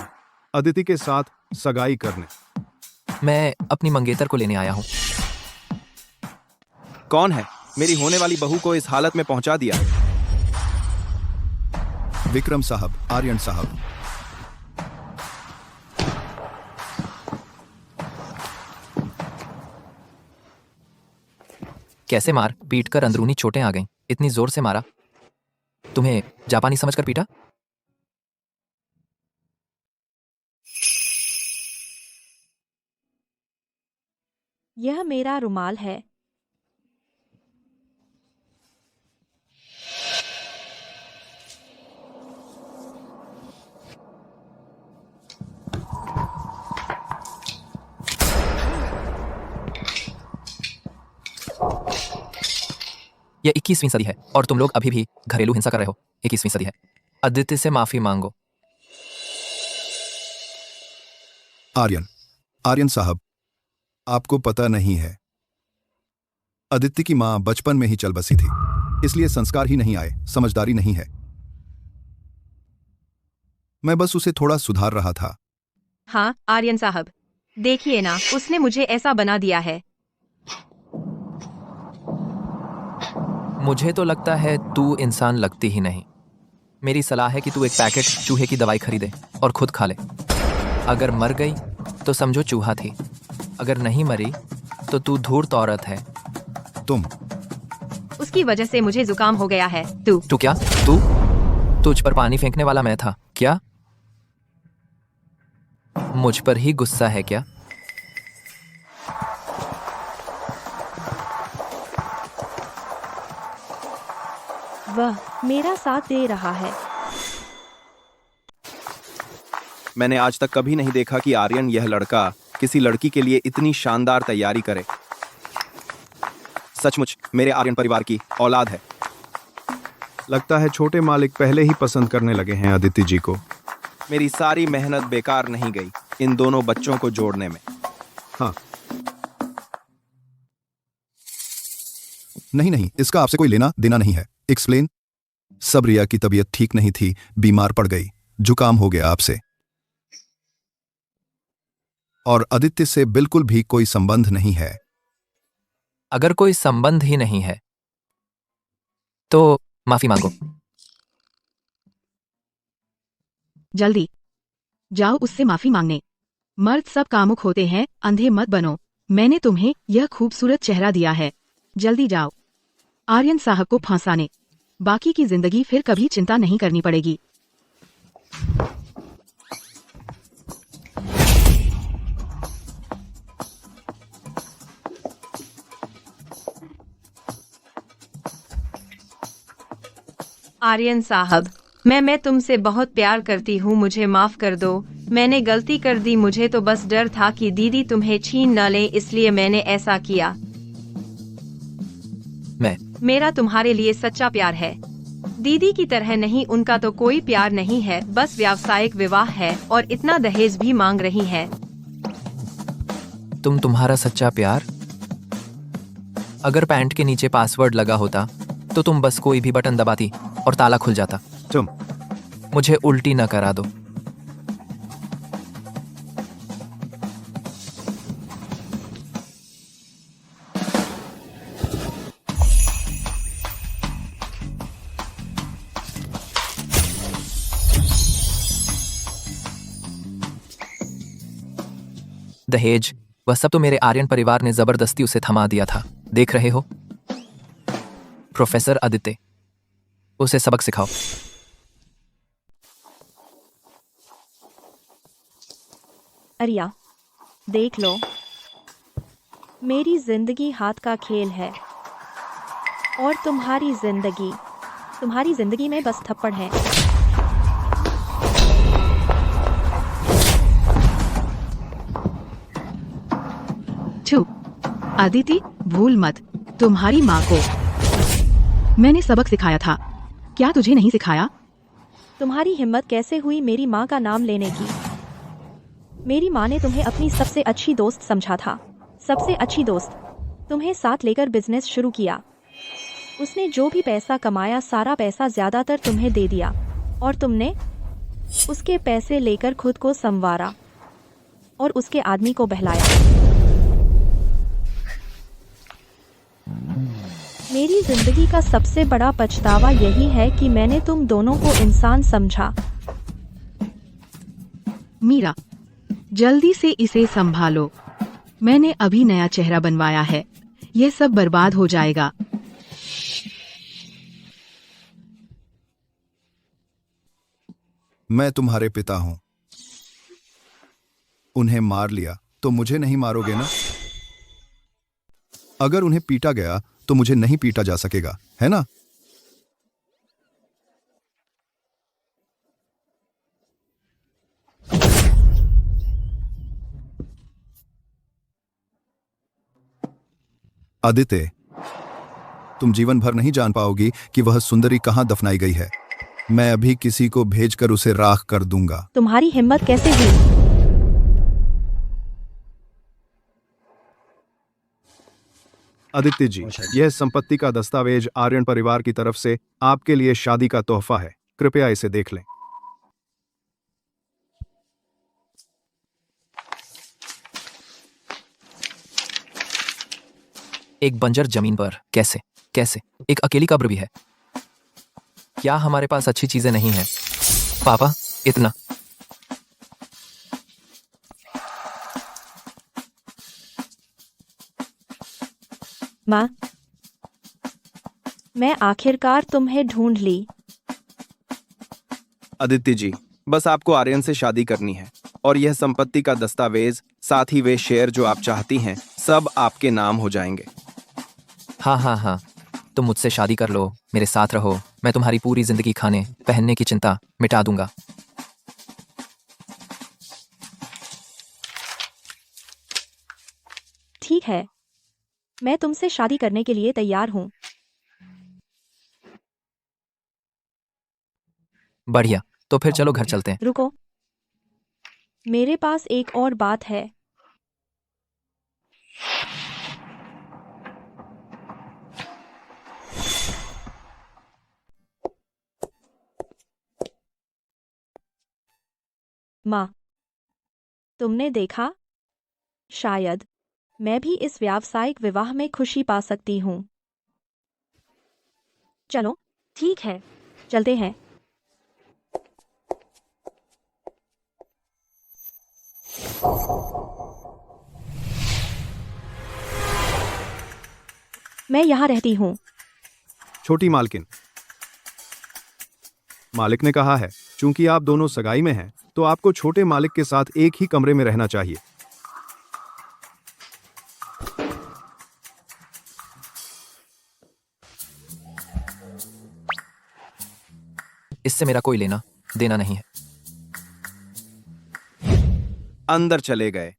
अदिति के साथ सगाई करने। मैं अपनी मंगेतर को लेने आया हूँ। कौन है? मेरी होने वाली बहू को इस हालत में पहुंचा दिया। विक्रम साहब, आर्यन साहब। कैसे मार पीट कर अंदरूनी चोटें आ गईं। इतनी जोर से मारा? तुम्हें जापानी समझकर पीटा? यह मेरा रुमाल है। यह 21वीं सदी है और तुम लोग अभी भी घरेलू हिंसा कर रहे हो। 21वीं सदी है। आदित्य से माफी मांगो। आर्यन साहब, आपको पता नहीं है, आदित्य की मां बचपन में ही चल बसी थी, इसलिए संस्कार ही नहीं आए, समझदारी नहीं है। मैं बस उसे थोड़ा सुधार रहा था। हाँ आर्यन साहब, देखिए ना, उसने मुझे ऐसा बना दिया है। मुझे तो लगता है तू इंसान लगती ही नहीं। मेरी सलाह है कि तू एक पैकेट चूहे की दवाई खरीदे और खुद खा ले। अगर मर गई तो समझो चूहा थी, अगर नहीं मरी तो तू धूर्त औरत है। तुम उसकी वजह से मुझे जुकाम हो गया है। तू क्या? तुझ पर पानी फेंकने वाला मैं था क्या? मुझ पर ही गुस्सा है क्या? वह मेरा साथ दे रहा है। मैंने आज तक कभी नहीं देखा कि आर्यन यह लड़का किसी लड़की के लिए इतनी शानदार तैयारी करे। सचमुच मेरे आर्यन परिवार की औलाद है। लगता है छोटे मालिक पहले ही पसंद करने लगे हैं अदिति जी को। मेरी सारी मेहनत बेकार नहीं गई इन दोनों बच्चों को जोड़ने में। हाँ, नहीं, इसका आपसे कोई लेना देना नहीं है। एक्सप्लेन। सब रिया की तबीयत ठीक नहीं थी, बीमार पड़ गई, जुकाम हो गया आपसे। और आदित्य से बिल्कुल भी कोई संबंध नहीं है। अगर कोई संबंध ही नहीं है तो माफी मांगो। जल्दी जाओ उससे माफी मांगने। मर्द सब कामुक होते हैं, अंधे मत बनो। मैंने तुम्हें यह खूबसूरत चेहरा दिया है, जल्दी जाओ आर्यन साहब को फांसाने। बाकी की जिंदगी फिर कभी चिंता नहीं करनी पड़ेगी। आर्यन साहब, मैं तुमसे बहुत प्यार करती हूँ, मुझे माफ कर दो। मैंने गलती कर दी। मुझे तो बस डर था कि दीदी तुम्हें छीन न ले, इसलिए मैंने ऐसा किया। मेरा तुम्हारे लिए सच्चा प्यार है, दीदी की तरह नहीं। उनका तो कोई प्यार नहीं है, बस व्यावसायिक विवाह है और इतना दहेज भी मांग रही है। तुम्हारा सच्चा प्यार? अगर पैंट के नीचे पासवर्ड लगा होता तो तुम बस कोई भी बटन दबाती और ताला खुल जाता। तुम मुझे उल्टी न करा दो। दहेज, वह सब तो मेरे आर्यन परिवार ने जबरदस्ती उसे थमा दिया था। देख रहे हो? प्रोफेसर आदित्य, उसे सबक सिखाओ। अरिया, देख लो, मेरी जिंदगी हाथ का खेल है और तुम्हारी जिंदगी में बस थप्पड़ है। चुप। अदिति, भूल मत, तुम्हारी माँ को मैंने सबक सिखाया था, क्या तुझे नहीं सिखाया? तुम्हारी हिम्मत कैसे हुई मेरी माँ का नाम लेने की? मेरी माँ ने तुम्हें अपनी सबसे अच्छी दोस्त समझा था, सबसे अच्छी दोस्त। तुम्हें साथ लेकर बिजनेस शुरू किया। उसने जो भी पैसा कमाया सारा पैसा ज्यादातर तुम्हें दे दिया और तुमने उसके पैसे लेकर खुद को संवारा और उसके आदमी को बहलाया। मेरी जिंदगी का सबसे बड़ा पछतावा यही है कि मैंने तुम दोनों को इंसान समझा। मीरा, जल्दी से इसे संभालो, मैंने अभी नया चेहरा बनवाया है, यह सब बर्बाद हो जाएगा। मैं तुम्हारे पिता हूं, उन्हें मार लिया तो मुझे नहीं मारोगे ना? अगर उन्हें पीटा गया तो मुझे नहीं पीटा जा सकेगा, है ना? आदित्य, तुम जीवन भर नहीं जान पाओगी कि वह सुंदरी कहां दफनाई गई है। मैं अभी किसी को भेजकर उसे राख कर दूंगा। तुम्हारी हिम्मत कैसे हुई? आदित्य जी, यह संपत्ति का दस्तावेज आर्यन परिवार की तरफ से आपके लिए शादी का तोहफा है, कृपया इसे देख लें। एक बंजर जमीन पर कैसे कैसे एक अकेली कब्र भी है? क्या हमारे पास अच्छी चीजें नहीं हैं? पापा, इतना माँ, मैं आखिरकार तुम्हें ढूंढ ली। आदित्य जी, बस आपको आर्यन से शादी करनी है और यह संपत्ति का दस्तावेज, साथ ही वे शेयर जो आप चाहती हैं, सब आपके नाम हो जाएंगे। हाँ हाँ हाँ, तुम मुझसे शादी कर लो, मेरे साथ रहो, मैं तुम्हारी पूरी जिंदगी खाने पहनने की चिंता मिटा दूंगा। ठीक है, मैं तुमसे शादी करने के लिए तैयार हूँ। बढ़िया, तो फिर चलो घर चलते हैं। रुको, मेरे पास एक और बात है। माँ, तुमने देखा, शायद मैं भी इस व्यावसायिक विवाह में खुशी पा सकती हूँ। चलो, ठीक है, चलते हैं। मैं यहाँ रहती हूँ। छोटी मालकिन, मालिक ने कहा है, चूंकि आप दोनों सगाई में हैं, तो आपको छोटे मालिक के साथ एक ही कमरे में रहना चाहिए। इससे मेरा कोई लेना देना नहीं है। अंदर चले गए।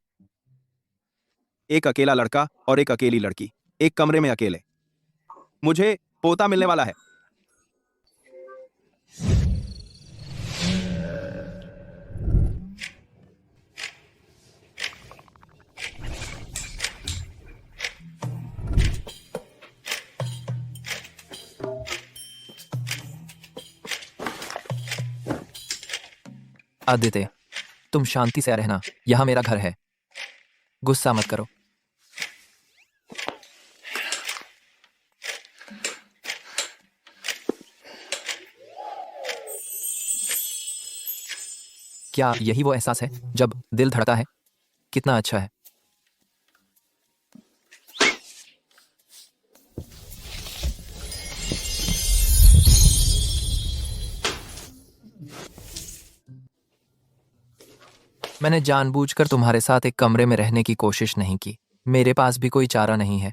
एक अकेला लड़का और एक अकेली लड़की, एक कमरे में अकेले। मुझे पोता मिलने वाला है। आदित्य, तुम शांति से रहना, यह मेरा घर है, गुस्सा मत करो। क्या यही वो एहसास है जब दिल धड़का है? कितना अच्छा है। मैंने जानबूझकर तुम्हारे साथ एक कमरे में रहने की कोशिश नहीं की। मेरे पास भी कोई चारा नहीं है।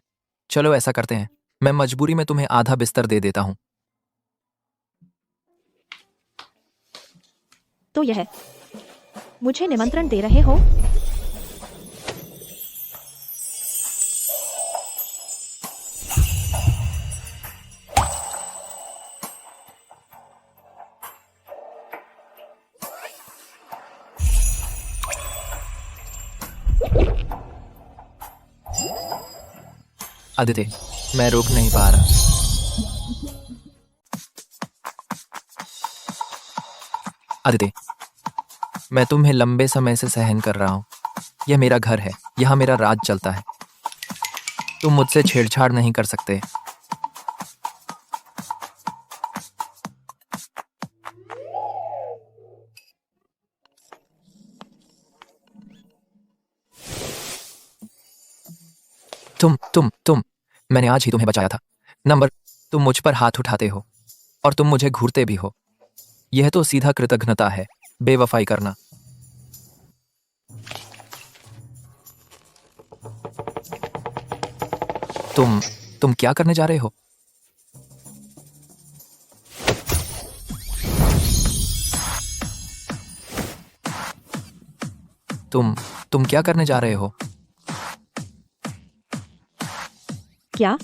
चलो ऐसा करते हैं, मैं मजबूरी में तुम्हें आधा बिस्तर दे देता हूँ। तो यह मुझे निमंत्रण दे रहे हो? आदित्य, मैं रोक नहीं पा रहा। आदित्य, मैं तुम्हें लंबे समय से सहन कर रहा हूं। यह मेरा घर है, यहां मेरा राज चलता है। तुम मुझसे छेड़छाड़ नहीं कर सकते। तुम मैंने आज ही तुम्हें बचाया था। नंबर, तुम मुझ पर हाथ उठाते हो और तुम मुझे घूरते भी हो। यह तो सीधा कृतघ्नता है, बेवफाई करना। तुम क्या करने जा रहे हो? तुम क्या करने जा रहे हो? क्या?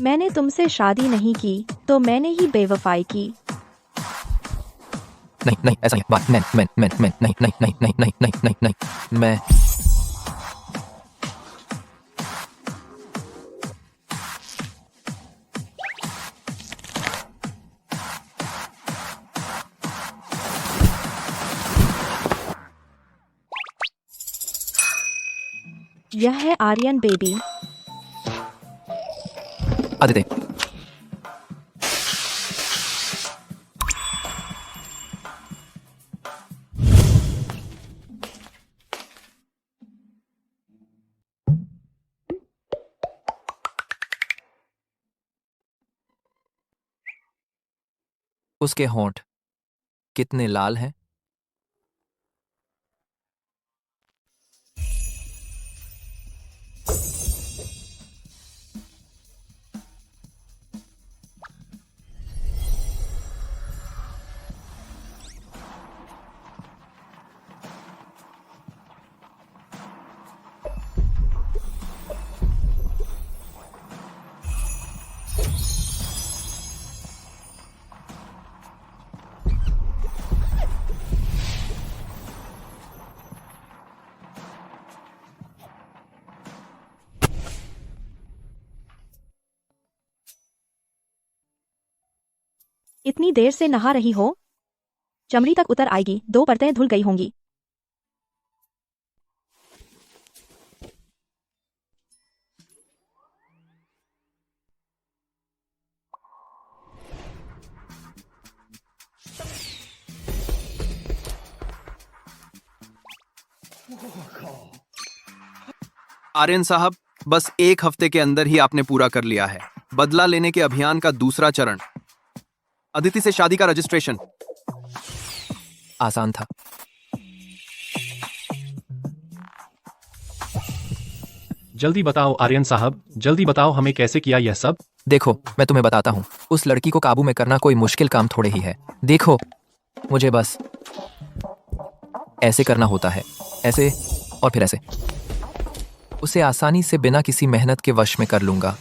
मैंने तुमसे शादी नहीं की, तो मैंने ही बेवफाई की। नहीं, ऐसा नहीं। बात मैं नहीं। मैं यह है आर्यन बेबी। आदित्य, उसके होंठ कितने लाल हैं। इतनी देर से नहा रही हो? चमड़ी तक उतर आएगी, 2 परतें धुल गई होंगी। आर्यन साहब, बस 1 हफ्ते के अंदर ही आपने पूरा कर लिया है बदला लेने के अभियान का दूसरा चरण। अदिति से शादी का रजिस्ट्रेशन। आसान था। जल्दी बताओ आर्यन साहब, जल्दी बताओ हमें कैसे किया यह सब। देखो, मैं तुम्हें बताता हूँ। उस लड़की को काबू में करना कोई मुश्किल काम थोड़े ही है। देखो, मुझे बस ऐसे करना होता है, ऐसे और फिर ऐसे। उसे आसानी से बिना किसी मेहनत के वश में कर लूंगा।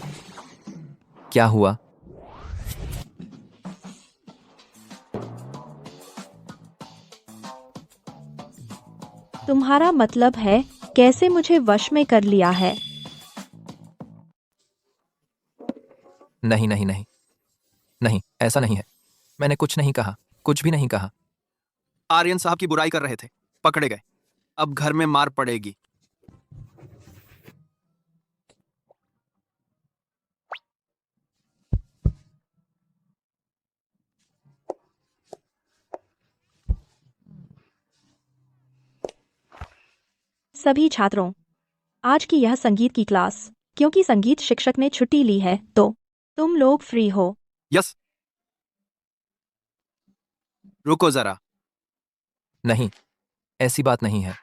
क्या हुआ? तुम्हारा मतलब है कैसे मुझे वश में कर लिया है? नहीं, ऐसा नहीं है। मैंने कुछ नहीं कहा, कुछ भी नहीं कहा। आर्यन साहब की बुराई कर रहे थे, पकड़े गए। अब घर में मार पड़ेगी। सभी छात्रों, आज की यह संगीत की क्लास, क्योंकि संगीत शिक्षक ने छुट्टी ली है, तो तुम लोग फ्री हो। यस। रुको जरा। नहीं, ऐसी बात नहीं है।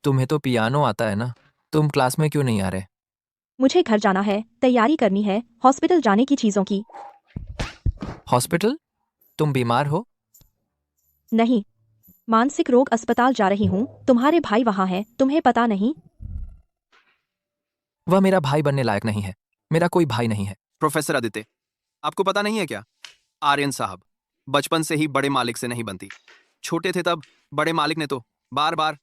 तुम्हें तो पियानो आता है ना, तुम क्लास में क्यों नहीं आ रहे? मुझे घर जाना है, तैयारी करनी है, हॉस्पिटल जाने की चीजों की। हॉस्पिटल? तुम बीमार हो? नहीं, मानसिक रोग अस्पताल जा रही हूँ। तुम्हारे भाई वहाँ है, तुम्हें पता नहीं? वह मेरा भाई बनने लायक नहीं है। मेरा कोई भाई नहीं है। प्रोफेसर आदित्य, आपको पता नहीं है क्या? आर्यन साहब बचपन से ही बड़े मालिक से नहीं बनती। छोटे थे तब बड़े मालिक ने तो बार बार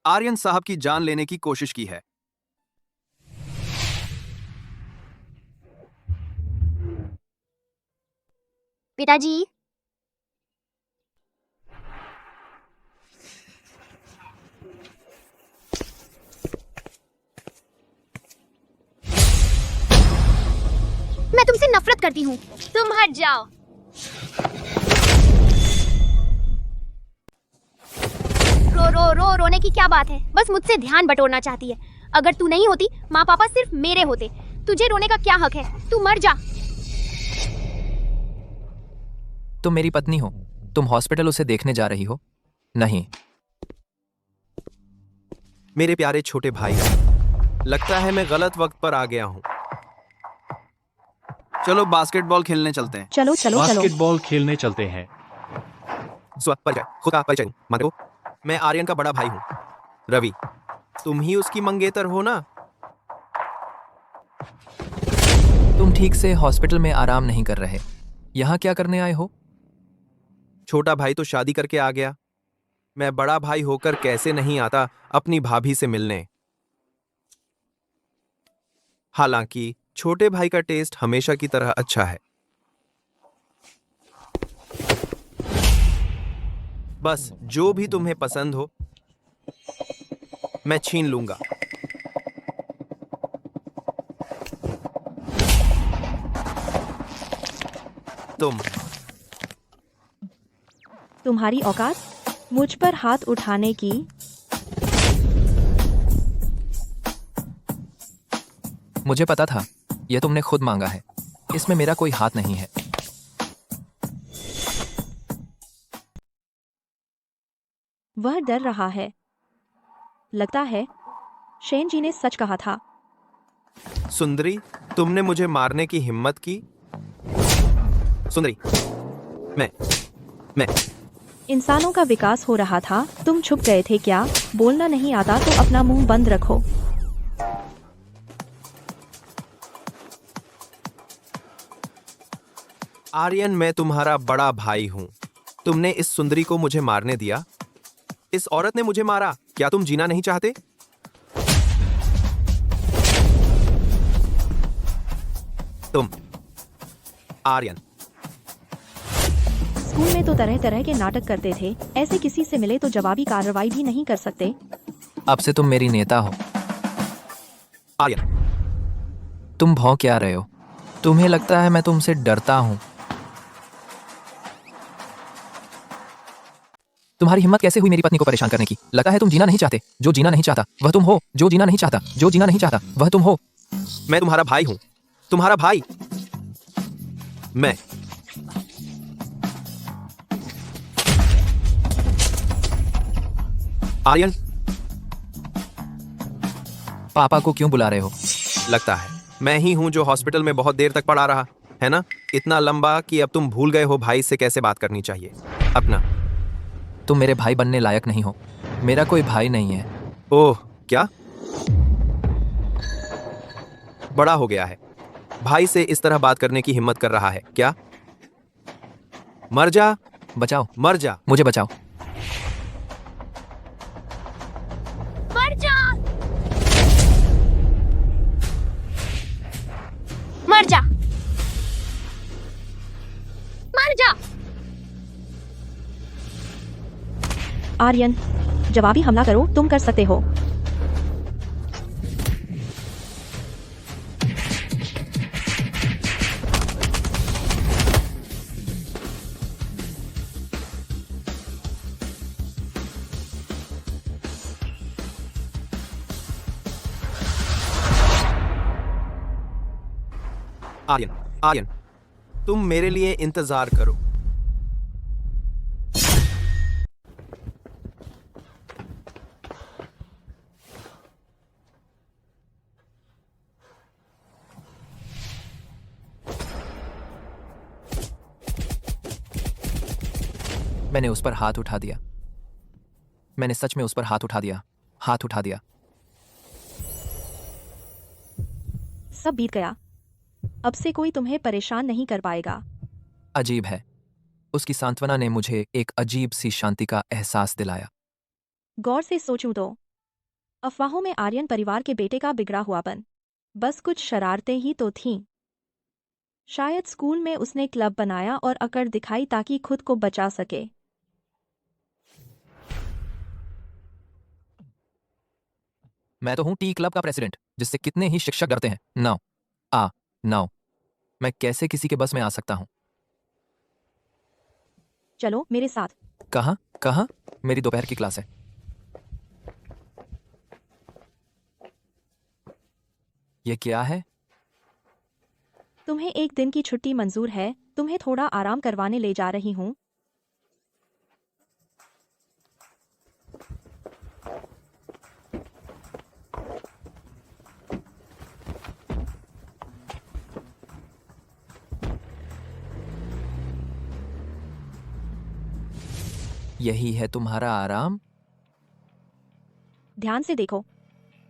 आर्यन साहब की जान लेने की कोशिश की है। पिताजी, मैं तुमसे नफरत करती हूँ। तुम हट जाओ। रोने की क्या बात है? बस मुझसे ध्यान बटोरना चाहती है। अगर तू नहीं होती, माँ पापा सिर्फ मेरे होते। तुझे रोने का क्या हक है? तू मर जा। तुम मेरी पत्नी हो। तुम हॉस्पिटल उसे देखने जा रही हो? नहीं। मेरे प्यारे छोटे भाई, लगता है मैं गलत वक्त पर आ गया हूँ। चलो बास्केटबॉल खेलने चलते हैं। चलो चलो चलो। बास्केटबॉल खेलने चलते हैं। परिचय, खुद का परिचय मानते हो? मैं आर्यन का बड़ा भाई हूँ, रवि। तुम ही उसकी मंगेतर हो ना? तुम ठीक से हॉस्पिटल में आराम नहीं कर रहे। यहाँ क्या करने आए हो? छोटा भाई तो शादी करके आ गया। मैं बड़ा भाई होकर कैसे नहीं आता अपनी भाभी से मिलने। हालांकि छोटे भाई का टेस्ट हमेशा की तरह अच्छा है। बस जो भी तुम्हें पसंद हो मैं छीन लूंगा। तुम्हारी औकात मुझ पर हाथ उठाने की? मुझे पता था, यह तुमने खुद मांगा है। इसमें मेरा कोई हाथ नहीं है। वह डर रहा है। लगता है शेन जी ने सच कहा था। सुंदरी, तुमने मुझे मारने की हिम्मत की? सुंदरी, मैं इंसानों का विकास हो रहा था, तुम छुप गए थे क्या? बोलना नहीं आता तो अपना मुंह बंद रखो। आर्यन, मैं तुम्हारा बड़ा भाई हूं। तुमने इस सुंदरी को मुझे मारने दिया। इस औरत ने मुझे मारा। क्या तुम जीना नहीं चाहते? तुम आर्यन। स्कूल में तो तरह तरह के नाटक करते थे, ऐसे किसी से मिले तो जवाबी कार्रवाई भी नहीं कर सकते। अब से तुम मेरी नेता हो। आर्यन, तुम भौं क्या रहे हो? तुम्हें लगता है मैं तुमसे डरता हूं? तुम्हारी हिम्मत कैसे हुई मेरी पत्नी को परेशान करने की? लगता है तुम जीना नहीं चाहते। जो जीना नहीं चाहता वह तुम हो। जो जीना नहीं चाहता, जो जीना नहीं चाहता वह तुम हो। मैं तुम्हारा भाई हूं। तुम्हारा भाई। मैं आर्यन। पापा को क्यों बुला रहे हो? लगता है मैं ही हूं जो हॉस्पिटल में बहुत देर तक पड़ा रहा है ना? इतना लंबा कि अब तुम भूल गए हो भाई से कैसे बात करनी चाहिए। अपना। तुम मेरे भाई बनने लायक नहीं हो। मेरा कोई भाई नहीं है। ओह, क्या? बड़ा हो गया है, भाई से इस तरह बात करने की हिम्मत कर रहा है क्या? मर जा। बचाओ, मर जा। मुझे बचाओ। मर जा। मर जा। मर जा। आर्यन, जवाबी हमला करो, तुम कर सकते हो। आर्यन, आर्यन, तुम मेरे लिए इंतजार करो। मैंने उस पर हाथ उठा दिया। मैंने सच में उस पर हाथ उठा दिया, हाथ उठा दिया। सब बीत गया। अब से कोई तुम्हें परेशान नहीं कर पाएगा। अजीब है। उसकी सांत्वना ने मुझे एक अजीब सी शांति का एहसास दिलाया। गौर से सोचूं तो अफवाहों में आर्यन परिवार के बेटे का बिगड़ा हुआपन बस कुछ शरारतें ही तो थीं। शायद स्कूल में उसने क्लब बनाया और अकड़ दिखाई ताकि खुद को बचा सके। मैं तो हूं टी क्लब का प्रेसिडेंट, जिससे कितने ही शिक्षक डरते हैं। नाउ मैं कैसे किसी के बस में आ सकता हूं? चलो मेरे साथ। कहाँ? मेरी दोपहर की क्लास है। ये क्या है? तुम्हें एक दिन की छुट्टी मंजूर है। तुम्हें थोड़ा आराम करवाने ले जा रही हूँ। यही है तुम्हारा आराम? ध्यान से देखो,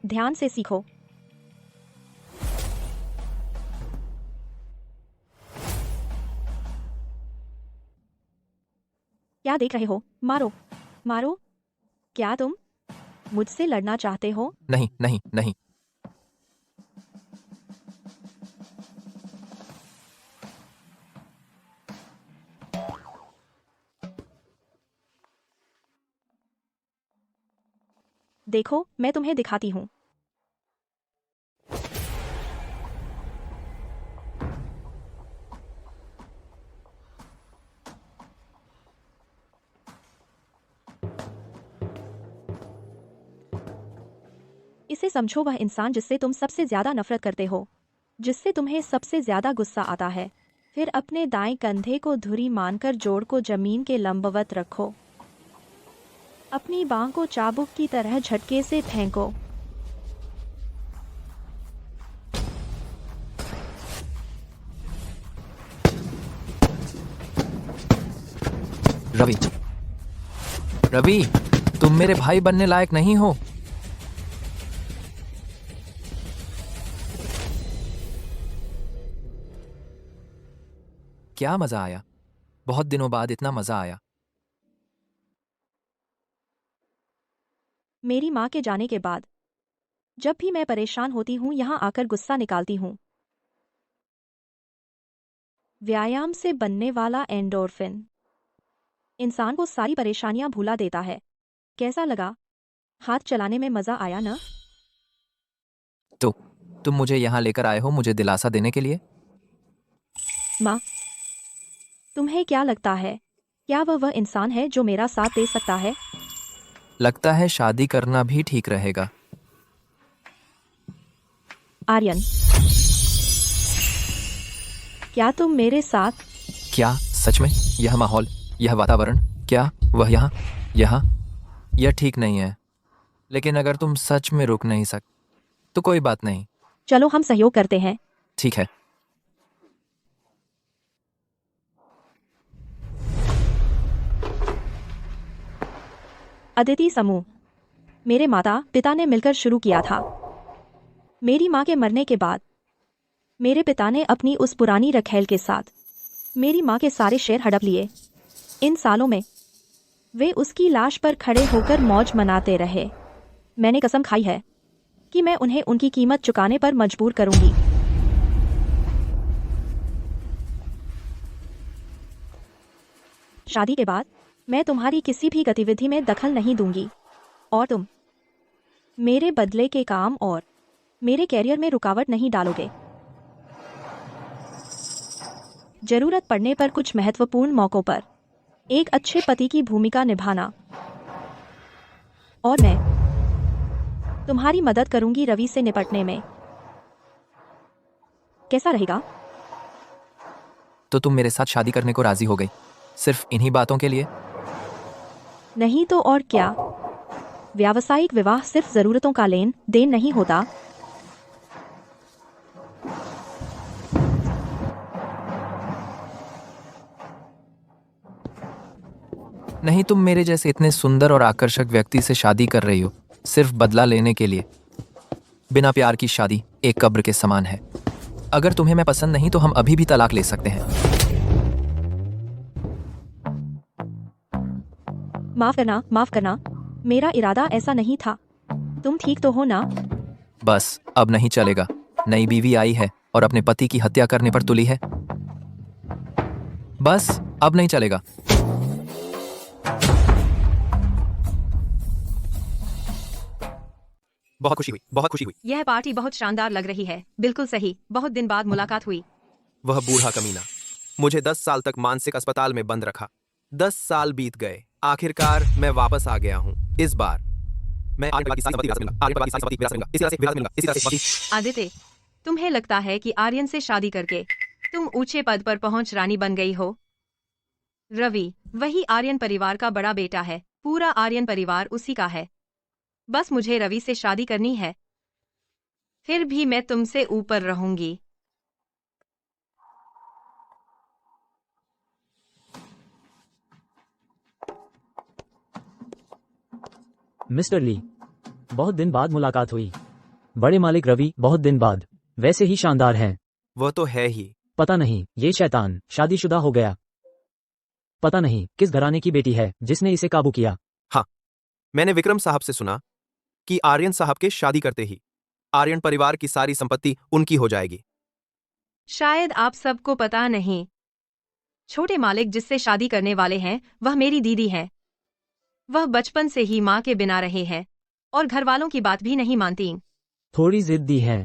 ध्यान से सीखो। क्या देख रहे हो? मारो, मारो। क्या तुम मुझसे लड़ना चाहते हो? नहीं। देखो, मैं तुम्हें दिखाती हूँ। इसे समझो, वह इंसान जिससे तुम सबसे ज्यादा नफरत करते हो, जिससे तुम्हें सबसे ज्यादा गुस्सा आता है। फिर अपने दाएं कंधे को धुरी मानकर जोड़ को जमीन के लंबवत रखो। अपनी बांह को चाबुक की तरह झटके से फेंको। रवि, तुम मेरे भाई बनने लायक नहीं हो। क्या मजा आया, बहुत दिनों बाद इतना मजा आया। मेरी माँ के जाने के बाद जब भी मैं परेशान होती हूँ, यहाँ आकर गुस्सा निकालती हूँ। व्यायाम से बनने वाला एंडोर्फिन इंसान को सारी परेशानियां भुला देता है। कैसा लगा? हाथ चलाने में मजा आया ना? तो तुम मुझे यहाँ लेकर आए हो मुझे दिलासा देने के लिए? माँ, तुम्हें क्या लगता है, क्या वह इंसान है जो मेरा साथ दे सकता है? लगता है शादी करना भी ठीक रहेगा। आर्यन, क्या तुम मेरे साथ? क्या सच में? यह माहौल, यह वातावरण, क्या वह यहाँ यह ठीक नहीं है। लेकिन अगर तुम सच में रुक नहीं सकते तो कोई बात नहीं। चलो हम सहयोग करते हैं। ठीक है। अदिति समूह मेरे माता पिता ने मिलकर शुरू किया था। मेरी माँ के मरने के बाद मेरे पिता ने अपनी उस पुरानी रखेल के साथ मेरी माँ के सारे शेयर हड़प लिए। इन सालों में वे उसकी लाश पर खड़े होकर मौज मनाते रहे। मैंने कसम खाई है कि मैं उन्हें उनकी कीमत चुकाने पर मजबूर करूंगी। शादी के बाद मैं तुम्हारी किसी भी गतिविधि में दखल नहीं दूंगी और तुम मेरे बदले के काम और मेरे कैरियर में रुकावट नहीं डालोगे। जरूरत पड़ने पर कुछ महत्वपूर्ण मौकों पर एक अच्छे पति की भूमिका निभाना और मैं तुम्हारी मदद करूंगी रवि से निपटने में। कैसा रहेगा? तो तुम मेरे साथ शादी करने को राजी हो गई सिर्फ इन्हीं बातों के लिए? नहीं तो और क्या। व्यावसायिक विवाह सिर्फ जरूरतों का लेन देन नहीं होता। नहीं, तुम मेरे जैसे इतने सुंदर और आकर्षक व्यक्ति से शादी कर रही हो सिर्फ बदला लेने के लिए। बिना प्यार की शादी एक कब्र के समान है। अगर तुम्हें मैं पसंद नहीं तो हम अभी भी तलाक ले सकते हैं। माफ करना, मेरा इरादा ऐसा नहीं था। तुम ठीक तो हो ना? बस अब नहीं चलेगा। नई बीवी आई है और अपने पति की हत्या करने पर तुली है। बस अब नहीं चलेगा। बहुत खुशी हुई, बहुत खुशी हुई। यह पार्टी बहुत शानदार लग रही है। बिल्कुल सही, बहुत दिन बाद मुलाकात हुई। वह बूढ़ा कमीना मुझे 10 साल तक मानसिक अस्पताल में बंद रखा। 10 साल बीत गए, आखिरकार मैं वापस आ गया हूँ। इस बार मैं आर्यन परिवार की सारी संपत्ति विरासत मिलूंगा, आर्यन परिवार की सारी संपत्ति विरासत मिलूंगा, इसी तरह से विरासत मिलूंगा, इसी तरह से आदित्य, तुम्हें लगता है कि आर्यन से शादी करके तुम ऊंचे पद पर पहुंच रानी बन गई हो? रवि वही आर्यन परिवार का बड़ा बेटा है। पूरा आर्यन परिवार उसी का है। बस मुझे रवि से शादी करनी है, फिर भी मैं तुमसे ऊपर रहूंगी। मिस्टर ली, बहुत दिन बाद मुलाकात हुई। बड़े मालिक रवि बहुत दिन बाद वैसे ही शानदार हैं। वह तो है ही। पता नहीं ये शैतान शादीशुदा हो गया। पता नहीं किस घराने की बेटी है जिसने इसे काबू किया। हाँ, मैंने विक्रम साहब से सुना कि आर्यन साहब के शादी करते ही आर्यन परिवार की सारी संपत्ति उनकी हो जाएगी। शायद आप सबको पता नहीं, छोटे मालिक जिससे शादी करने वाले हैं वह मेरी दीदी है। वह बचपन से ही माँ के बिना रहे हैं और घर वालों की बात भी नहीं मानती। थोड़ी जिद्दी है।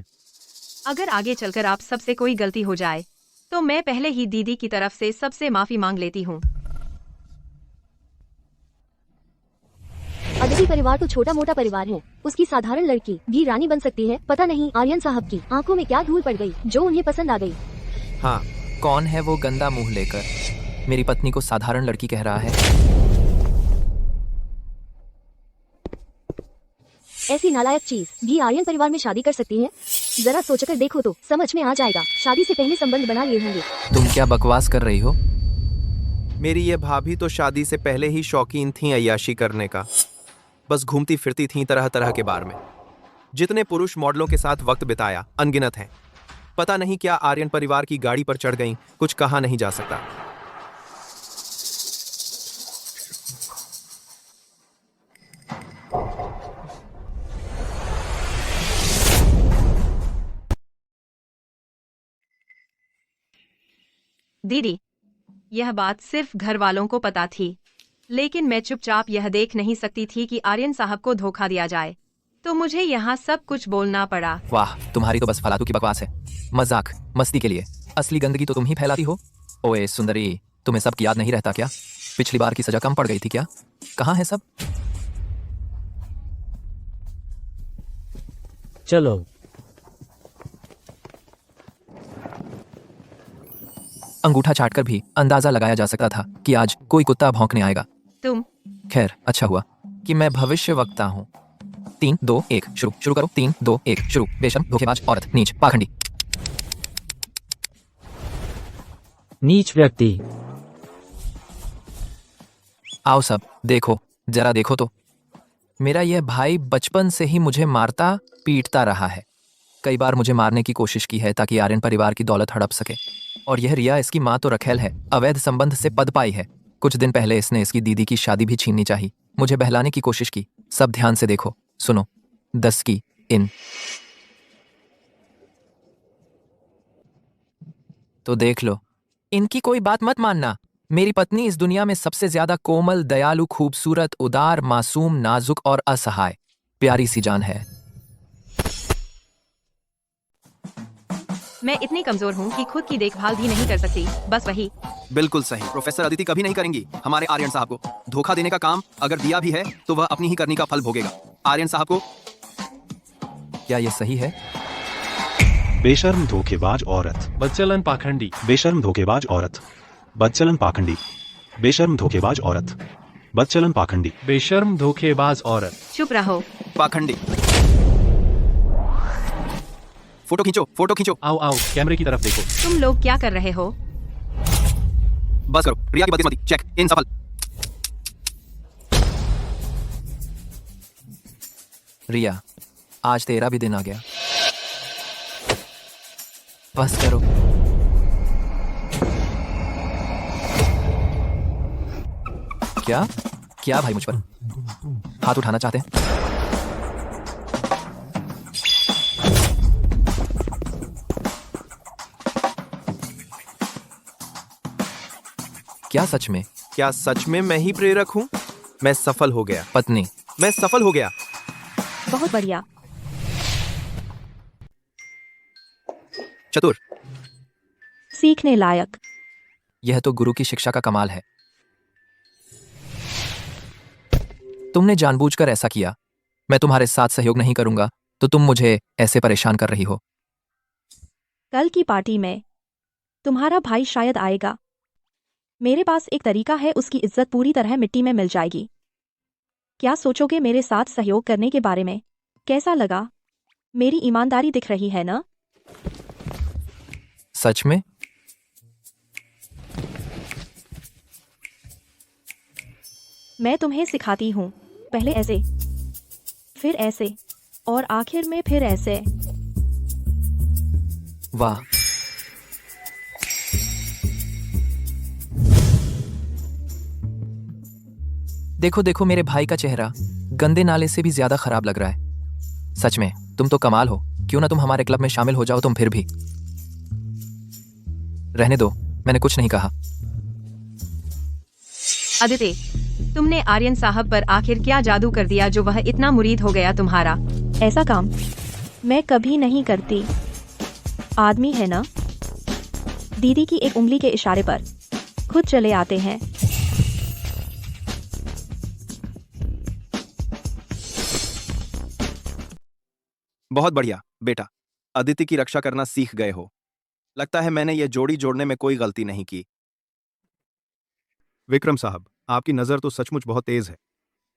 अगर आगे चलकर आप सबसे कोई गलती हो जाए तो मैं पहले ही दीदी की तरफ से सबसे माफी मांग लेती हूँ। अदिति परिवार तो छोटा मोटा परिवार है। उसकी साधारण लड़की भी रानी बन सकती है। पता नहीं आर्यन साहब की आंखों में क्या धूल पड़ गई जो उन्हें पसंद आ गई। हाँ, कौन है वो गंदा मुंह लेकर मेरी पत्नी को साधारण लड़की कह रहा है? ऐसी नालायक चीज भी आर्यन परिवार में शादी कर सकती है? जरा सोचकर देखो तो समझ में आ जाएगा। शादी से पहले संबंध बना लिए होंगे। तुम क्या बकवास कर रही हो? मेरी ये भाभी तो शादी से पहले ही शौकीन थी अय्याशी करने का। बस घूमती फिरती थीं तरह तरह के बार में। जितने पुरुष मॉडलों के साथ वक्त बिताया अनगिनत हैं। पता नहीं क्या आर्यन परिवार की गाड़ी पर चढ़ गईं, कुछ कहा नहीं जा सकता। दीदी, यह बात सिर्फ घर वालों को पता थी, लेकिन मैं चुपचाप यह देख नहीं सकती थी कि आर्यन साहब को धोखा दिया जाए, तो मुझे यहाँ सब कुछ बोलना पड़ा। वाह, तुम्हारी तो बस फालतू की बकवास है। मजाक मस्ती के लिए असली गंदगी तो तुम ही फैलाती हो। ओए सुंदरी, तुम्हें सब याद नहीं रहता क्या? पिछली बार की सजा कम पड़ गई थी क्या? कहाँ है सब? चलो। अंगूठा चाटकर भी अंदाजा लगाया जा सकता था कि आज कोई कुत्ता भौंकने आएगा। तुम खैर, अच्छा हुआ कि मैं भविष्य वक्ता हूँ। 3, 2, 1 शुरू करो। 3, 2, 1 शुरू। बेशर्म, धोखेबाज, औरत, नीच, पाखंडी। नीच व्यक्ति। आओ सब देखो, जरा देखो तो। मेरा यह भाई बचपन से ही मुझे मारता पीटता रहा है। कई बार मुझे मारने की कोशिश की है ताकि आर्यन परिवार की दौलत हड़प सके। और यह रिया, इसकी माँ तो रखेल है, अवैध संबंध से पद पाई है। कुछ दिन पहले इसने इसकी दीदी की शादी भी छीननी चाहिए। मुझे बहलाने की कोशिश की। सब ध्यान से देखो, सुनो। 10 की इन तो देख लो। इनकी कोई बात मत मानना। मेरी पत्नी इस दुनिया में सबसे ज्यादा कोमल, दयालु, खूबसूरत, उदार, मासूम, नाजुक और असहाय प्यारी सी जान है। मैं इतनी कमजोर हूँ कि खुद की देखभाल भी नहीं कर सकती। बस वही। बिल्कुल सही। प्रोफेसर अदिति कभी नहीं करेंगी हमारे आर्यन साहब को धोखा देने का काम। अगर दिया भी है तो वह अपनी ही करनी का फल भोगेगा। आर्यन साहब को। क्या यह सही है? बेशर्म धोखेबाज औरत। बदचलन पाखंडी। बेशर्म धोखेबाज औरत। बदचलन पाखंडी। बेशर्म धोखेबाज औरत। बदचलन पाखंडी। बेशर्म धोखेबाज औरत। चुप रहो। पाखंडी। फोटो खींचो, फोटो खींचो। आओ आओ, कैमरे की तरफ देखो। तुम लोग क्या कर रहे हो? बस करो, रिया की बात मत चेक इन सफल। 3, 2, 1 शुरू। बेशर्म धोखेबाज औरत। बदचलन पाखंडी। बेशर्म धोखेबाज औरत। बदचलन पाखंडी। 3, 2, 1 शुरू। बस करो, रिया की बात मत चेक इन सफल। रिया, आज तेरा भी दिन आ गया। बस करो। क्या क्या भाई मुझ पर हाथ उठाना चाहते हैं? क्या सच में? क्या सच में मैं ही प्रेरक हूँ? मैं सफल हो गया। पत्नी, मैं सफल हो गया। बहुत बढ़िया। चतुर। सीखने लायक। यह तो गुरु की शिक्षा का कमाल है। तुमने जानबूझकर ऐसा किया। मैं तुम्हारे साथ सहयोग नहीं करूंगा तो तुम मुझे ऐसे परेशान कर रही हो। कल की पार्टी में तुम्हारा भाई शायद आएगा। मेरे पास एक तरीका है, उसकी इज्जत पूरी तरह मिट्टी में मिल जाएगी। क्या सोचोगे मेरे साथ सहयोग करने के बारे में? कैसा लगा? मेरी ईमानदारी दिख रही है ना? सच में? मैं तुम्हें सिखाती हूँ। पहले ऐसे, फिर ऐसे, और आखिर में फिर ऐसे। वाह, देखो देखो मेरे भाई का चेहरा गंदे नाले से भी ज्यादा खराब लग रहा है। सच में तुम तो कमाल हो। क्यों ना तुम हमारे क्लब में शामिल हो जाओ। तुम फिर भी रहने दो, मैंने कुछ नहीं कहा। अदिति, तुमने आर्यन साहब पर आखिर क्या जादू कर दिया जो वह इतना मुरीद हो गया तुम्हारा? ऐसा काम मैं कभी नहीं करती। आदमी है ना, दीदी की एक उंगली के इशारे पर खुद चले आते हैं। बहुत बढ़िया बेटा, अदिति की रक्षा करना सीख गए हो। लगता है मैंने ये जोड़ी जोड़ने में कोई गलती नहीं की। विक्रम साहब, आपकी नज़र तो सचमुच बहुत तेज है।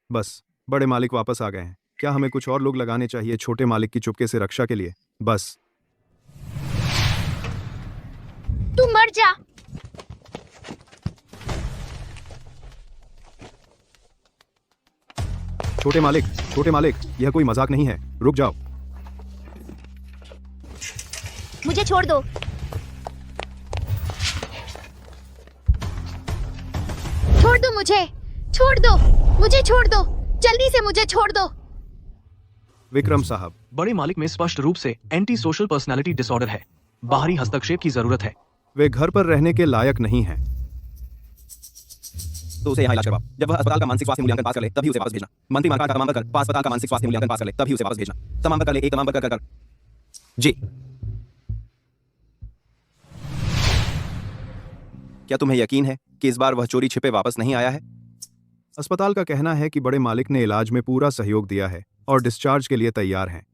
बस बड़े मालिक वापस आ गए हैं। क्या हमें कुछ और लोग लगाने चाहिए छोटे मालिक की चुपके से रक्षा के लिए? बस। तू मर जा। छोटे मालिक, यह कोई मजाक नहीं है। रुक जाओ। मुझे छोड़ दो। छोड़ दो मुझे, छोड़ दो मुझे, छोड़ दो जल्दी से, मुझे छोड़ दो। विक्रम साहब, बड़े मालिक में स्पष्ट रूप से एंटी सोशल पर्सनालिटी डिसऑर्डर है। बाहरी हस्तक्षेप की जरूरत है। वे घर पर रहने के लायक नहीं हैं। तो उसे यहाँ इलाज करवाओ। जब वह अस्पताल का मानसिक स्वास्थ्य मूल्यांकन पास कर ले तभी उसे वापस भेजना। मंत्री मानका का तमाम कर अस्पताल का मानसिक स्वास्थ्य मूल्यांकन पास कर ले तभी उसे वापस भेजना। तमाम कर ले, एक तमाम कर। जी। क्या तुम्हें यकीन है कि इस बार वह चोरी छिपे वापस नहीं आया है? अस्पताल का कहना है कि बड़े मालिक ने इलाज में पूरा सहयोग दिया है और डिस्चार्ज के लिए तैयार हैं।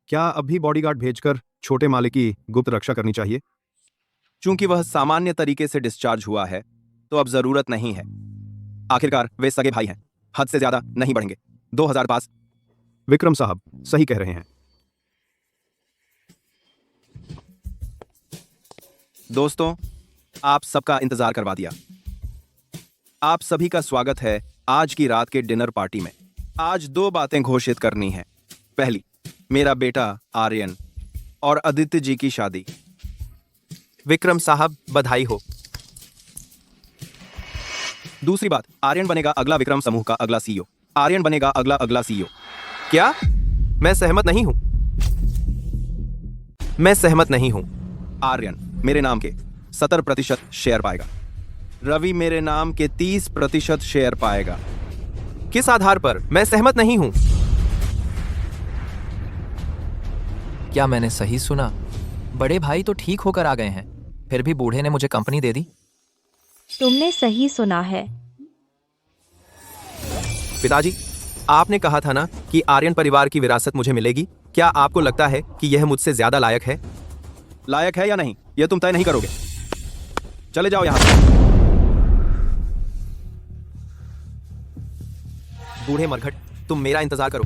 क्या अब भी बॉडीगार्ड भेजकर छोटे मालिक की गुप्त रक्षा करनी चाहिए? चूंकि वह सामान्य तरीके से डिस्चार्ज हुआ है तो अब जरूरत नहीं है। आखिरकार वे सगे भाई हैं, हद से ज्यादा नहीं बढ़ेंगे। 2000 पास। विक्रम साहब सही कह रहे हैं। दोस्तों, आप सबका इंतजार करवा दिया। आप सभी का स्वागत है आज की रात के डिनर पार्टी में। आज 2 बातें घोषित करनी है। पहली, मेरा बेटा आर्यन और आदित्य जी की शादी। विक्रम साहब बधाई हो। दूसरी बात, आर्यन बनेगा अगला विक्रम समूह का अगला सीईओ। आर्यन बनेगा अगला सीईओ। क्या? मैं सहमत नहीं हूं। मैं सहमत नहीं हूं। आर्यन मेरे नाम के 70% शेयर पाएगा। रवि मेरे नाम के 30% शेयर पाएगा। किस आधार पर? मैं सहमत नहीं हूं। क्या मैंने सही सुना? बड़े भाई तो ठीक होकर आ गए हैं, फिर भी बूढ़े ने मुझे कंपनी दे दी। तुमने सही सुना है। पिताजी, आपने कहा था ना कि आर्यन परिवार की विरासत मुझे मिलेगी। क्या आपको लगता है कि यह मुझसे ज्यादा लायक है? लायक है या नहीं, यह तुम तय नहीं करोगे। चले जाओ यहां से। बूढ़े मरघट, तुम मेरा इंतजार करो।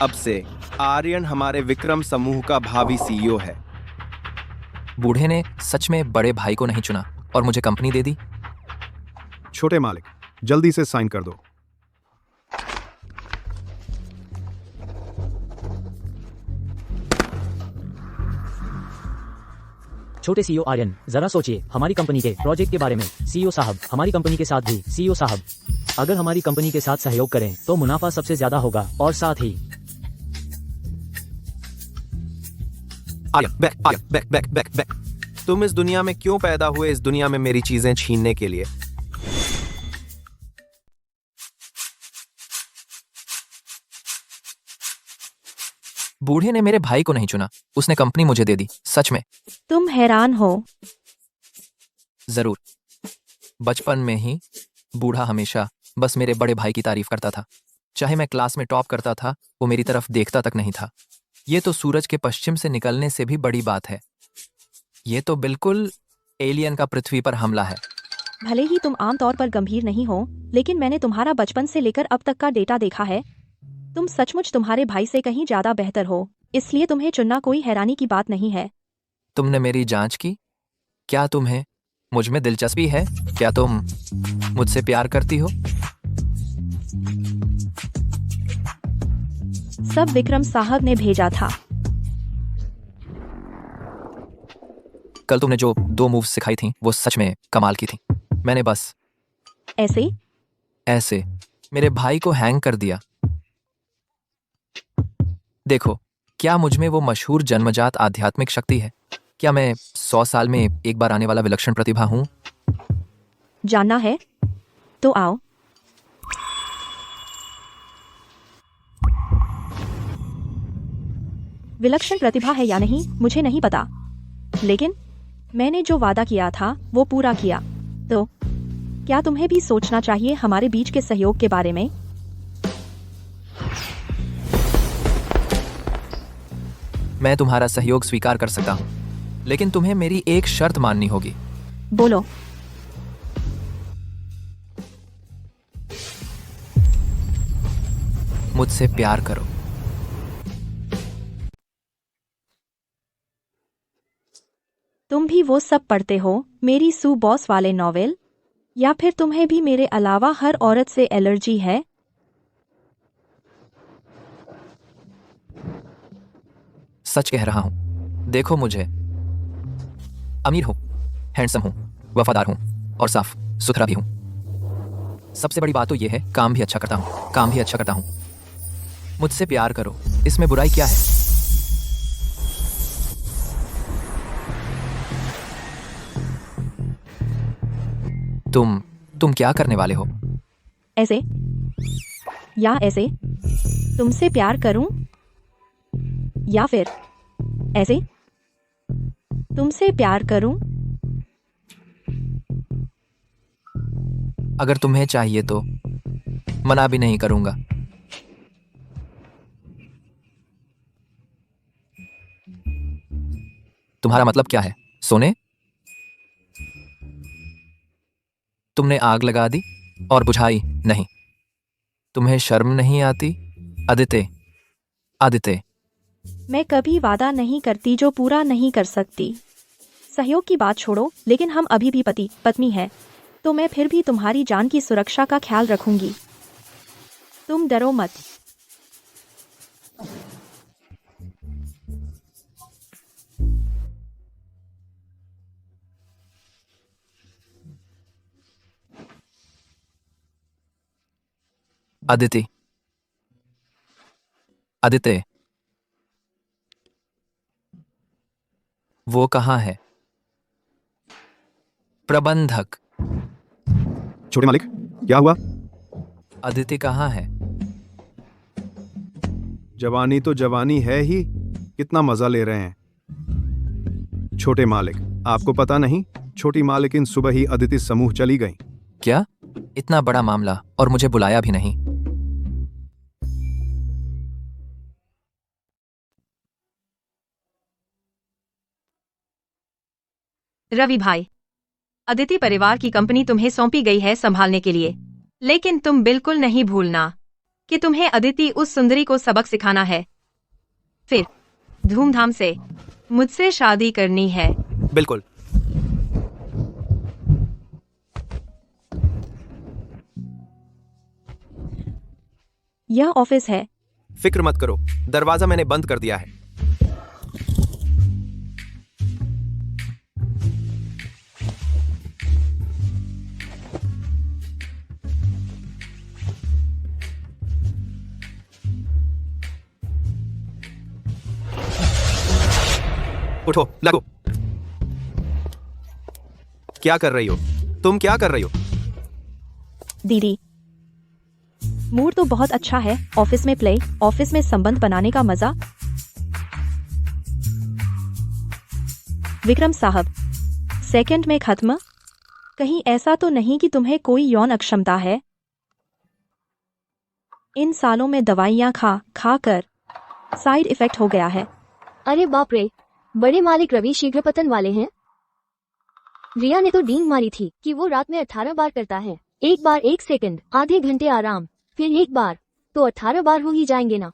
अब से आर्यन हमारे विक्रम समूह का भावी सीईओ है। बूढ़े ने सच में बड़े भाई को नहीं चुना और मुझे कंपनी दे दी। छोटे मालिक, जल्दी से साइन कर दो। छोटे सीईओ आर्यन, जरा सोचिए हमारी कंपनी के प्रोजेक्ट के बारे में। सीईओ साहब, हमारी कंपनी के साथ भी। सीईओ साहब, अगर हमारी कंपनी के साथ सहयोग करें तो मुनाफा सबसे ज्यादा होगा और साथ ही Aryan, back, Aryan, back, back, back, back. तुम इस दुनिया में क्यों पैदा हुए, इस दुनिया में मेरी चीजें छीनने के लिए? बूढ़े ने मेरे भाई को नहीं चुना, उसने कंपनी मुझे दे दी। सच में तुम हैरान हो। जरूर। बचपन में ही बूढ़ा हमेशा बस मेरे बड़े भाई की तारीफ करता था। चाहे मैं क्लास में टॉप करता था, वो मेरी तरफ देखता तक नहीं था। ये तो सूरज के पश्चिम से निकलने से भी बड़ी बात है। ये तो बिल्कुल एलियन का पृथ्वी पर हमला है। भले ही तुम आमतौर पर गंभीर नहीं हो, लेकिन मैंने तुम्हारा बचपन से लेकर अब तक का डेटा देखा है। तुम सचमुच तुम्हारे भाई से कहीं ज्यादा बेहतर हो, इसलिए तुम्हें चुनना कोई हैरानी की बात नहीं है। तुमने मेरी जांच की? क्या तुम्हें मुझ में दिलचस्पी है? क्या तुम मुझसे प्यार करती हो? सब विक्रम साहब ने भेजा था। कल तुमने जो 2 मूव्स सिखाई थी वो सच में कमाल की थी। मैंने बस ऐसे मेरे भाई को हैंग कर दिया। देखो, क्या मुझ में वो मशहूर जन्मजात आध्यात्मिक शक्ति है? क्या मैं 100 साल में एक बार आने वाला विलक्षण प्रतिभा हूं? जानना है तो आओ। विलक्षण प्रतिभा है या नहीं मुझे नहीं पता, लेकिन मैंने जो वादा किया था वो पूरा किया। तो क्या तुम्हें भी सोचना चाहिए हमारे बीच के सहयोग के बारे में? मैं तुम्हारा सहयोग स्वीकार कर सकता हूं, लेकिन तुम्हें मेरी एक शर्त माननी होगी। बोलो। मुझसे प्यार करो। तुम भी वो सब पढ़ते हो, मेरी सू बॉस वाले नॉवेल? या फिर तुम्हें भी मेरे अलावा हर औरत से एलर्जी है? सच कह रहा हूं। देखो, मुझे अमीर हूं, हैंडसम हूं, वफादार हूं और साफ सुथरा भी हूं। सबसे बड़ी बात तो यह है, काम भी अच्छा करता हूं। मुझसे प्यार करो, इसमें बुराई क्या है? तुम क्या करने वाले हो? ऐसे या ऐसे? तुमसे प्यार करूं या फिर ऐसे? तुमसे प्यार करूं? अगर तुम्हें चाहिए तो मना भी नहीं करूंगा। तुम्हारा मतलब क्या है? सोने? तुमने आग लगा दी और बुझाई नहीं। तुम्हें शर्म नहीं आती? आदित्य, मैं कभी वादा नहीं करती जो पूरा नहीं कर सकती। सहयोग की बात छोड़ो, लेकिन हम अभी भी पति पत्नी हैं, तो मैं फिर भी तुम्हारी जान की सुरक्षा का ख्याल रखूंगी। तुम डरो मत। आदित्य, वो कहाँ है? प्रबंधक। छोटे मालिक, क्या हुआ? आदित्य कहाँ है? जवानी तो जवानी है ही, कितना मजा ले रहे हैं। छोटे मालिक, आपको पता नहीं, छोटी मालिकिन सुबह ही अदिति समूह चली गई। क्या? इतना बड़ा मामला और मुझे बुलाया भी नहीं। रवि भाई, अदिति परिवार की कंपनी तुम्हें सौंपी गई है संभालने के लिए, लेकिन तुम बिल्कुल नहीं भूलना कि तुम्हें अदिति उस सुंदरी को सबक सिखाना है, फिर धूमधाम से मुझसे शादी करनी है। बिल्कुल। यह ऑफिस है। फिक्र मत करो, दरवाजा मैंने बंद कर दिया है। उठो, लगो। क्या कर रही हो? तुम क्या कर रही हो? दीदी, मूड तो बहुत अच्छा है। ऑफिस में प्ले, ऑफिस में संबंध बनाने का मजा। विक्रम साहब, सेकंड में खत्म। कहीं ऐसा तो नहीं कि तुम्हें कोई यौन अक्षमता है? इन सालों में दवाइयाँ खा कर साइड इफेक्ट हो गया है। अरे बाप रे, बड़े मालिक रवि शीघ्र पतन वाले हैं। रिया ने तो डींग मारी थी कि वो रात में 18 बार करता है। एक बार 1 सेकंड, आधे घंटे आराम, फिर एक बार, तो 18 बार हो ही जाएंगे ना।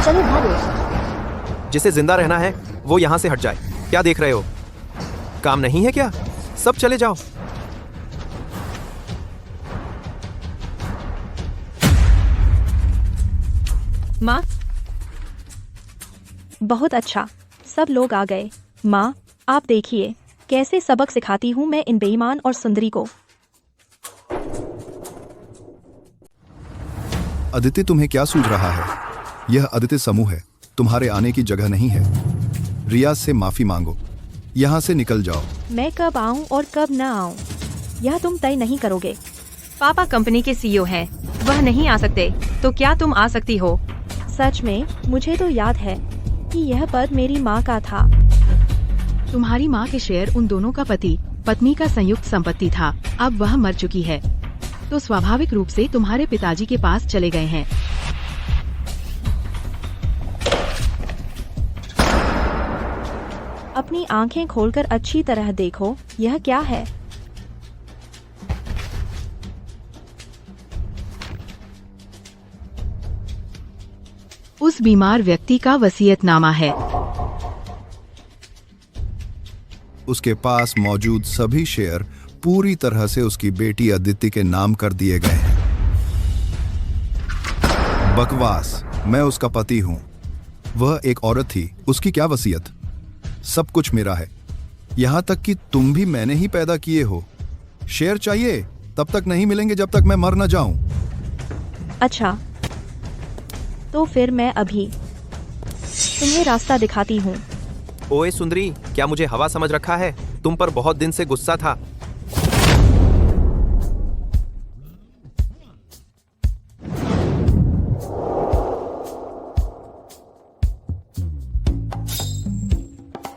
चलो भागो। जिसे जिंदा रहना है वो यहाँ से हट जाए। क्या देख रहे हो? काम नहीं है क्या? सब चले जाओ। माँ, बहुत अच्छा, सब लोग आ गए। माँ, आप देखिए कैसे सबक सिखाती हूँ मैं इन बेईमान और सुंदरी को। अदिति, तुम्हें क्या सूझ रहा है? यह अदिति समूह है, तुम्हारे आने की जगह नहीं है। रिया से माफी मांगो, यहाँ से निकल जाओ। मैं कब आऊँ और कब न आऊँ, यह तुम तय नहीं करोगे। पापा कंपनी के सीईओ हैं, वह नहीं आ सकते, तो क्या तुम आ सकती हो? सच में, मुझे तो याद है कि यह पद मेरी माँ का था। तुम्हारी माँ के शेयर उन दोनों का पति पत्नी का संयुक्त संपत्ति था। अब वह मर चुकी है, तो स्वाभाविक रूप से तुम्हारे पिताजी के पास चले गए हैं। अपनी आंखें खोलकर अच्छी तरह देखो, यह क्या है? उस बीमार व्यक्ति का वसीयतनामा है। उसके पास मौजूद सभी शेयर पूरी तरह से उसकी बेटी अदिति के नाम कर दिए गए हैं। बकवास, मैं उसका पति हूं। वह एक औरत थी, उसकी क्या वसीयत? सब कुछ मेरा है, यहां तक कि तुम भी मैंने ही पैदा किए हो। शेयर चाहिए? तब तक नहीं मिलेंगे जब तक मैं मर न जाऊं। अच्छा, तो फिर मैं अभी तुम्हें रास्ता दिखाती हूँ। ओए सुंदरी, क्या मुझे हवा समझ रखा है? तुम पर बहुत दिन से गुस्सा था।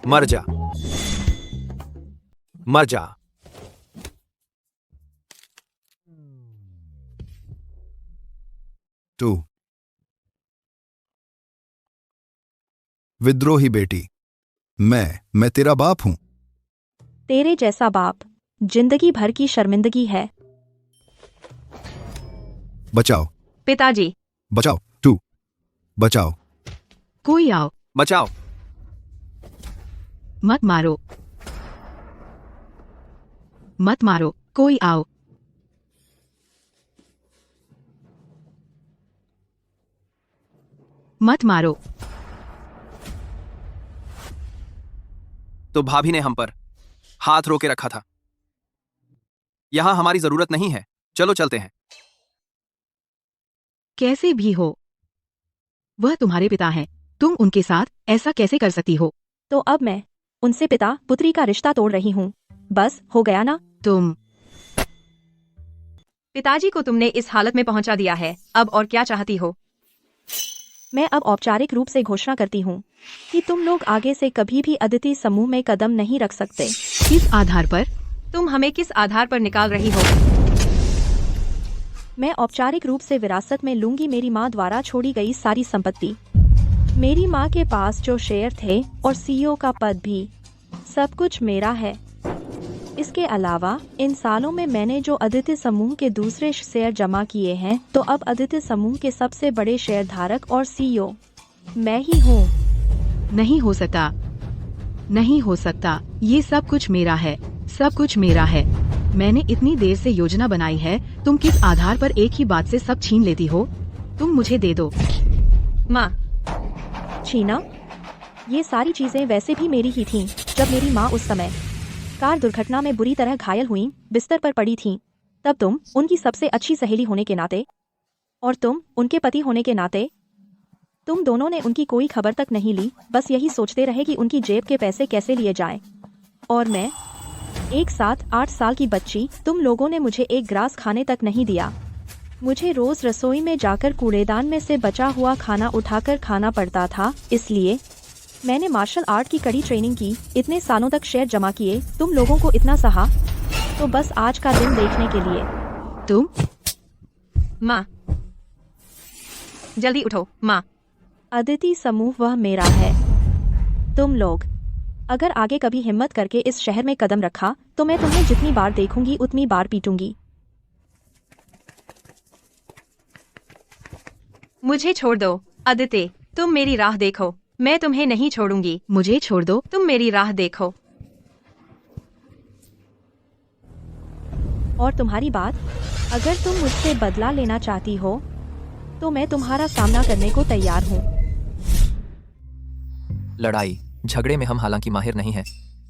मर जा, मर जा। टू विद्रोही बेटी, मैं तेरा बाप हूं। तेरे जैसा बाप जिंदगी भर की शर्मिंदगी है। बचाओ, पिताजी, बचाओ। टू, बचाओ। कोई आओ, बचाओ। मत मारो, मत मारो, कोई आओ। मत मारो। तो भाभी ने हम पर हाथ रोके रखा था। यहां हमारी जरूरत नहीं है, चलो चलते हैं। कैसे भी हो, वह तुम्हारे पिता हैं, तुम उनके साथ ऐसा कैसे कर सकती हो? तो अब मैं उनसे पिता पुत्री का रिश्ता तोड़ रही हूँ। बस हो गया ना? तुम पिताजी को तुमने इस हालत में पहुंचा दिया है, अब और क्या चाहती हो? मैं अब औपचारिक रूप से घोषणा करती हूँ कि तुम लोग आगे से कभी भी अदिति समूह में कदम नहीं रख सकते। किस आधार पर? तुम हमें किस आधार पर निकाल रही हो? मैं औपचारिक रूप से विरासत में लूंगी मेरी माँ द्वारा छोड़ी गई सारी संपत्ति। मेरी माँ के पास जो शेयर थे और सीईओ का पद भी, सब कुछ मेरा है। इसके अलावा इन सालों में मैंने जो अदिति समूह के दूसरे शेयर जमा किए हैं, तो अब अदिति समूह के सबसे बड़े शेयर धारक और सीईओ मैं ही हूँ। नहीं हो सकता, नहीं हो सकता। ये सब कुछ मेरा है, सब कुछ मेरा है। मैंने इतनी देर से योजना बनाई है, तुम किस आधार पर एक ही बात से सब छीन लेती हो? तुम मुझे दे दो। माँ, छीना? ये सारी चीजें वैसे भी मेरी ही थीं। जब मेरी माँ उस समय कार दुर्घटना में बुरी तरह घायल हुई, बिस्तर पर पड़ी थीं, तब तुम उनकी सबसे अच्छी सहेली होने के नाते और तुम उनके पति होने के नाते तुम दोनों ने उनकी कोई खबर तक नहीं ली, बस यही सोचते रहे कि उनकी जेब के पैसे कैसे लिए जाएं। और मैं, एक साथ 8 साल की बच्ची, तुम लोगों ने मुझे एक ग्रास खाने तक नहीं दिया। मुझे रोज रसोई में जाकर कूड़ेदान में से बचा हुआ खाना उठाकर खाना पड़ता था, इसलिए मैंने मार्शल आर्ट की कड़ी ट्रेनिंग की, इतने सालों तक शेयर जमा किए, तुम लोगों को इतना सहा, तो बस आज का दिन देखने के लिए। तुम माँ, जल्दी उठो माँ। अदिति समूह वह मेरा है। तुम लोग अगर आगे कभी हिम्मत करके इस शहर में कदम रखा तो मैं तुम्हें जितनी बार देखूंगी उतनी बार पीटूंगी। मुझे छोड़ दो अदिति, तुम मेरी राह देखो, मैं तुम्हें नहीं छोड़ूंगी। मुझे छोड़ दो। तुम मेरी राह देखो। और तुम्हारी बात, अगर तुम मुझसे बदला लेना चाहती हो तो मैं तुम्हारा सामना करने को तैयार हूँ। लड़ाई झगड़े में हम हालांकि माहिर नहीं हैं,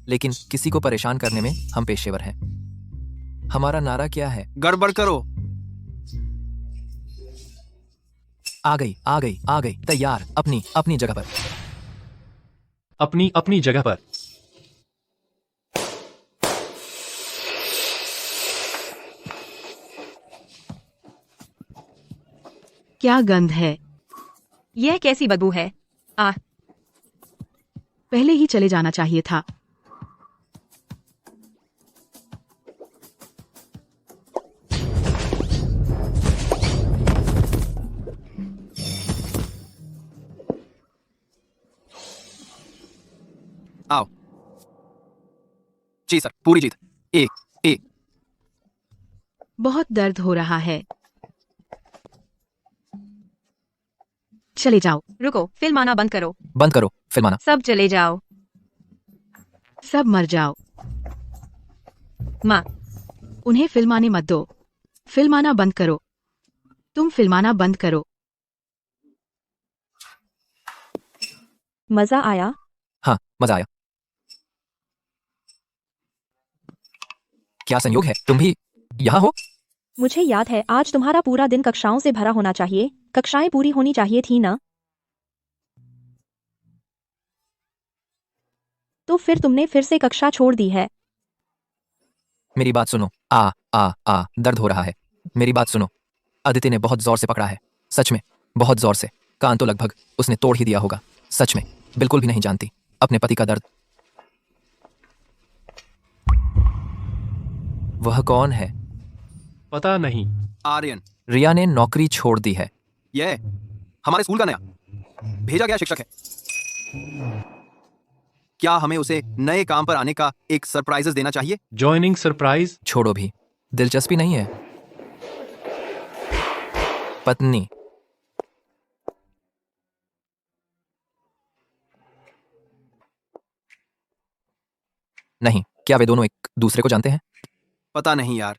लेकिन किसी को परेशान करने में हम पेशेवर हैं। हमारा नारा क्या है? गड़बड़ करो। आ गई आ गई आ गई, तैयार, अपनी अपनी जगह पर। अपनी अपनी जगह पर। क्या गंध है? यह कैसी बदबू है? पहले ही चले जाना चाहिए था। आओ। जी सर, पूरी जीत। एक। बहुत दर्द हो रहा है। चले जाओ। रुको, फिल्माना बंद करो। बंद करो फिल्माना। सब चले जाओ। सब मर जाओ। माँ, उन्हें फिल्माने मत दो। फिल्माना बंद करो। तुम फिल्माना बंद करो। मजा आया? हाँ, मजा आया। क्या संयोग है, तुम भी यहाँ हो? मुझे याद है आज तुम्हारा पूरा दिन कक्षाओं से भरा होना चाहिए। कक्षाएं पूरी होनी चाहिए थी ना? तो फिर तुमने फिर से कक्षा छोड़ दी है। मेरी बात सुनो। दर्द हो रहा है। मेरी बात सुनो। अदिति ने बहुत जोर से पकड़ा है, सच में बहुत जोर से। कान तो लगभग उसने तोड़ ही दिया होगा। सच में बिल्कुल भी नहीं जानती अपने पति का दर्द। वह कौन है? पता नहीं। आर्यन। रिया ने नौकरी छोड़ दी है। यह हमारे स्कूल का नया भेजा गया शिक्षक है। क्या हमें उसे नए काम पर आने का एक सरप्राइज देना चाहिए? Joining surprise? छोड़ो भी, दिलचस्पी नहीं है। पत्नी। नहीं, क्या वे दोनों एक दूसरे को जानते हैं? पता नहीं यार।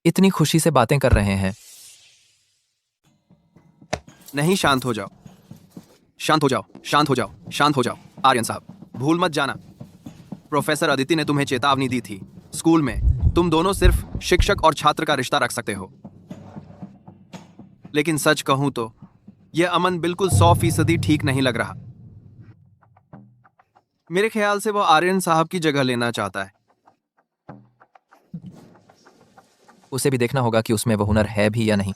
इतनी खुशी से बातें कर रहे हैं। नहीं, शांत हो जाओ, शांत हो जाओ, शांत हो जाओ, शांत हो जाओ। आर्यन साहब, भूल मत जाना, प्रोफेसर अदिति ने तुम्हें चेतावनी दी थी। स्कूल में तुम दोनों सिर्फ शिक्षक और छात्र का रिश्ता रख सकते हो। लेकिन सच कहूं तो यह अमन बिल्कुल 100% ठीक नहीं लग रहा। मेरे ख्याल से वो आर्यन साहब की जगह लेना चाहता है। उसे भी देखना होगा कि उसमें वो हुनर है भी या नहीं।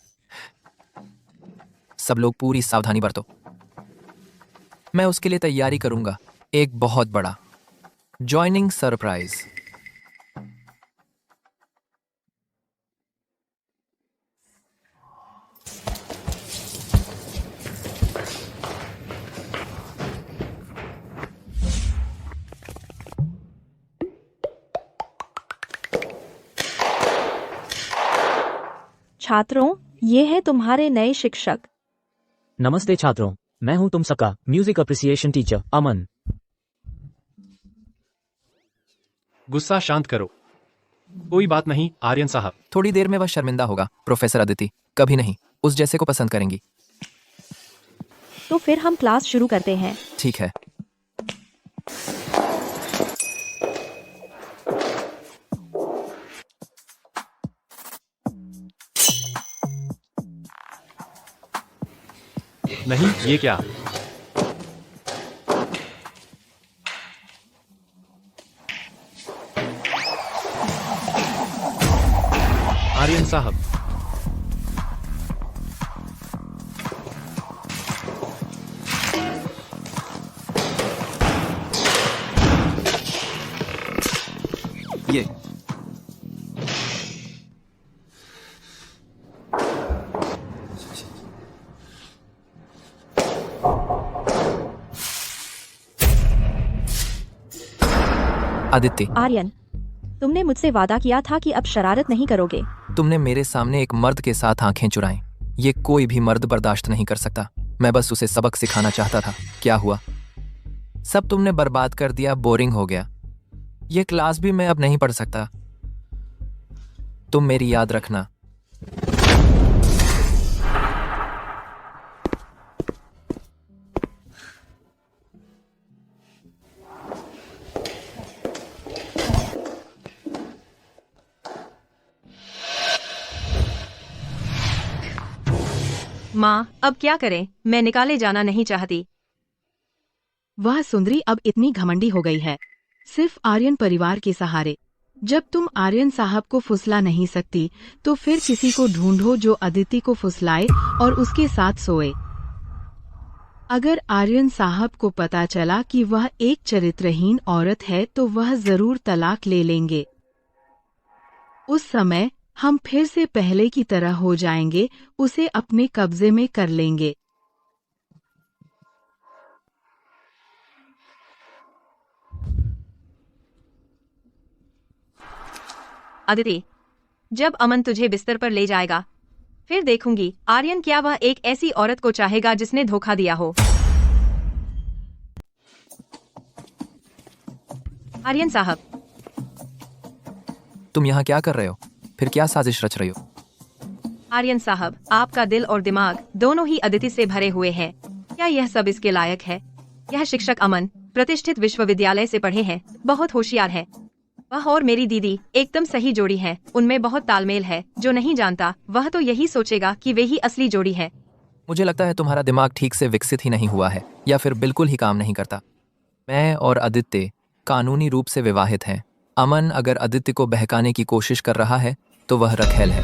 सब लोग पूरी सावधानी बरतो। मैं उसके लिए तैयारी करूंगा, एक बहुत बड़ा जॉइनिंग सरप्राइज। छात्रों, ये है तुम्हारे नए शिक्षक। नमस्ते छात्रों, मैं हूं तुम सबका म्यूजिक अप्रिसिएशन टीचर अमन। गुस्सा शांत करो। कोई बात नहीं आर्यन साहब। थोड़ी देर में वह शर्मिंदा होगा। प्रोफेसर अदिति कभी नहीं उस जैसे को पसंद करेंगी। तो फिर हम क्लास शुरू करते हैं। ठीक है। नहीं, ये क्या? आर्यन साहब, ये आदित्य, आर्यन, तुमने मुझसे वादा किया था कि अब शरारत नहीं करोगे। तुमने मेरे सामने एक मर्द के साथ आंखें चुराई। ये कोई भी मर्द बर्दाश्त नहीं कर सकता। मैं बस उसे सबक सिखाना चाहता था। क्या हुआ? सब तुमने बर्बाद कर दिया। बोरिंग हो गया। ये क्लास भी मैं अब नहीं पढ़ सकता। तुम मेरी याद रखना। माँ, अब क्या करें? मैं निकाले जाना नहीं चाहती। वह सुंदरी अब इतनी घमंडी हो गई है, सिर्फ आर्यन परिवार के सहारे। जब तुम आर्यन साहब को फुसला नहीं सकती, तो फिर किसी को ढूंढो जो अदिति को फुसलाए और उसके साथ सोए। अगर आर्यन साहब को पता चला कि वह एक चरित्रहीन औरत है, तो वह जरूर तलाक ले लेंगे। उस समय हम फिर से पहले की तरह हो जाएंगे, उसे अपने कब्जे में कर लेंगे। अदिति, जब अमन तुझे बिस्तर पर ले जाएगा, फिर देखूंगी आर्यन क्या वह एक ऐसी औरत को चाहेगा जिसने धोखा दिया हो। आर्यन साहब, तुम यहाँ क्या कर रहे हो? फिर क्या साजिश रच रही हो? आर्यन साहब, आपका दिल और दिमाग दोनों ही अदिति से भरे हुए हैं। क्या यह सब इसके लायक है? यह शिक्षक अमन प्रतिष्ठित विश्वविद्यालय से पढ़े हैं, बहुत होशियार है। वह और मेरी दीदी एकदम सही जोड़ी है। उनमें बहुत तालमेल है। जो नहीं जानता वह तो यही सोचेगा कि वे ही असली जोड़ी है। मुझे लगता है तुम्हारा दिमाग ठीक से विकसित ही नहीं हुआ है, या फिर बिल्कुल ही काम नहीं करता। मैं और आदित्य कानूनी रूप से विवाहित हैं। अमन अगर आदित्य को बहकाने की कोशिश कर रहा है तो वह रखेल है।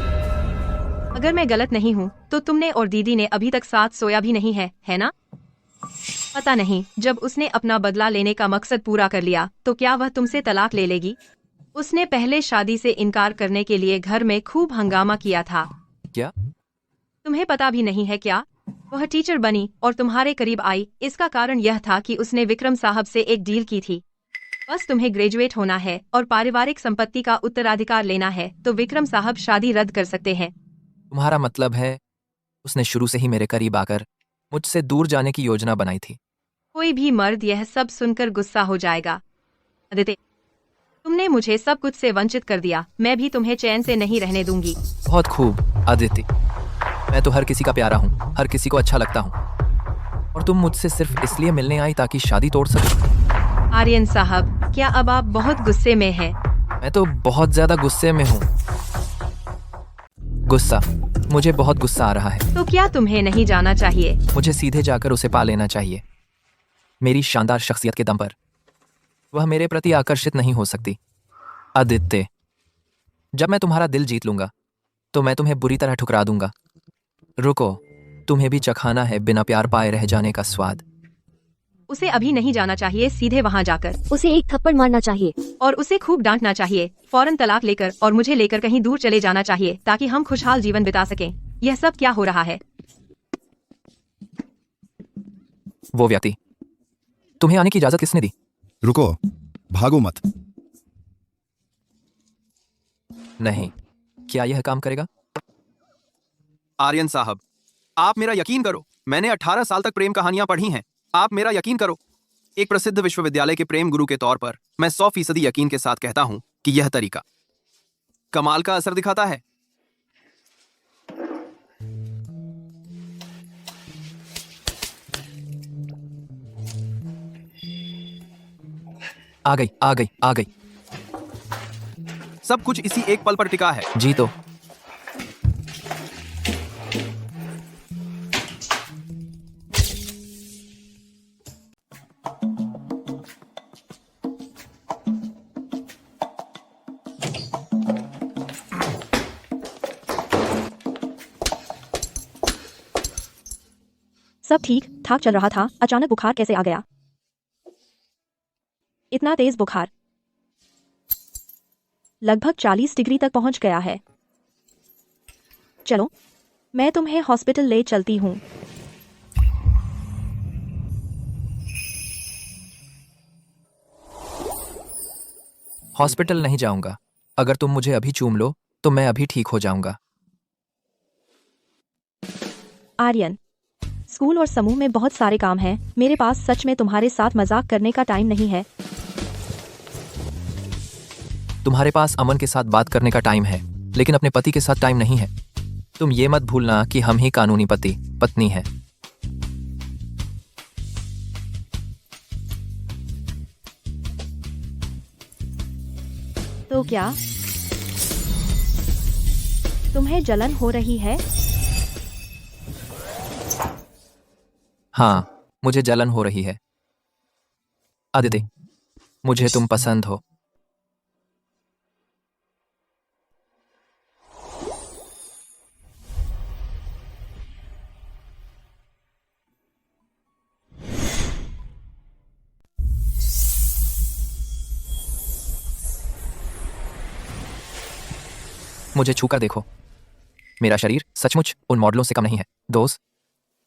अगर मैं गलत नहीं हूँ तो तुमने और दीदी ने अभी तक साथ सोया भी नहीं है ना? पता नहीं, जब उसने अपना बदला लेने का मकसद पूरा कर लिया तो क्या वह तुमसे तलाक ले लेगी? उसने पहले शादी से इनकार करने के लिए घर में खूब हंगामा किया था। क्या तुम्हें पता भी नहीं है क्या? वह टीचर बनी और तुम्हारे करीब आई। इसका कारण यह था कि उसने विक्रम साहब से एक डील की थी। बस तुम्हें ग्रेजुएट होना है और पारिवारिक संपत्ति का उत्तराधिकार लेना है तो विक्रम साहब शादी रद्द कर सकते हैं। तुम्हारा मतलब है उसने शुरू से ही मेरे करीब आकर मुझसे दूर जाने की योजना बनाई थी? कोई भी मर्द यह सब सुनकर गुस्सा हो जाएगा। आदित्य, तुमने मुझे सब कुछ से वंचित कर दिया। मैं भी तुम्हें चैन से नहीं रहने दूंगी। बहुत खूब आदित्य, मैं तो हर किसी का प्यारा हूँ, हर किसी को अच्छा लगता हूँ, और तुम मुझसे सिर्फ इसलिए मिलने आई ताकि शादी तोड़ सको? आर्यन साहब, क्या अब आप बहुत गुस्से में हैं? मैं तो बहुत ज्यादा गुस्से में हूँ। गुस्सा, मुझे बहुत गुस्सा आ रहा है। तो क्या तुम्हें नहीं जाना चाहिए? मुझे सीधे जाकर उसे पा लेना चाहिए। मेरी शानदार शख्सियत के दम पर वह मेरे प्रति आकर्षित नहीं हो सकती। आदित्य, जब मैं तुम्हारा दिल जीत लूंगा तो मैं तुम्हें बुरी तरह ठुकरा दूंगा। रुको, तुम्हें भी चखाना है बिना प्यार पाए रह जाने का स्वाद। उसे अभी नहीं जाना चाहिए, सीधे वहाँ जाकर उसे एक थप्पड़ मारना चाहिए और उसे खूब डांटना चाहिए। फौरन तलाक लेकर और मुझे लेकर कहीं दूर चले जाना चाहिए ताकि हम खुशहाल जीवन बिता सकें। यह सब क्या हो रहा है? वो व्यक्ति, तुम्हें आने की इजाजत किसने दी? रुको, भागो मत। नहीं, क्या यह काम करेगा? आर्यन साहब, आप मेरा यकीन करो, मैंने 18 साल तक प्रेम कहानियां पढ़ी हैं। आप मेरा यकीन करो। एक प्रसिद्ध विश्वविद्यालय के प्रेम गुरु के तौर पर मैं 100% यकीन के साथ कहता हूं कि यह तरीका कमाल का असर दिखाता है। आ गई, आ गई, आ गई। सब कुछ इसी एक पल पर टिका है। जी तो सब ठीक ठाक चल रहा था, अचानक बुखार कैसे आ गया? इतना तेज बुखार लगभग 40 डिग्री तक पहुंच गया है। चलो मैं तुम्हें हॉस्पिटल ले चलती हूँ। हॉस्पिटल नहीं जाऊंगा। अगर तुम मुझे अभी चूम लो तो मैं अभी ठीक हो जाऊंगा। आर्यन, स्कूल और समूह में बहुत सारे काम हैं। मेरे पास सच में तुम्हारे साथ मजाक करने का टाइम नहीं है। तुम्हारे पास अमन के साथ बात करने का टाइम है, लेकिन अपने पति के साथ टाइम नहीं है। तुम ये मत भूलना कि हम ही कानूनी पति पत्नी हैं। तो क्या तुम्हें जलन हो रही है? हाँ, मुझे जलन हो रही है। अदिति, मुझे तुम पसंद हो। मुझे छूकर देखो। मेरा शरीर सचमुच उन मॉडलों से कम नहीं है। दोस्त,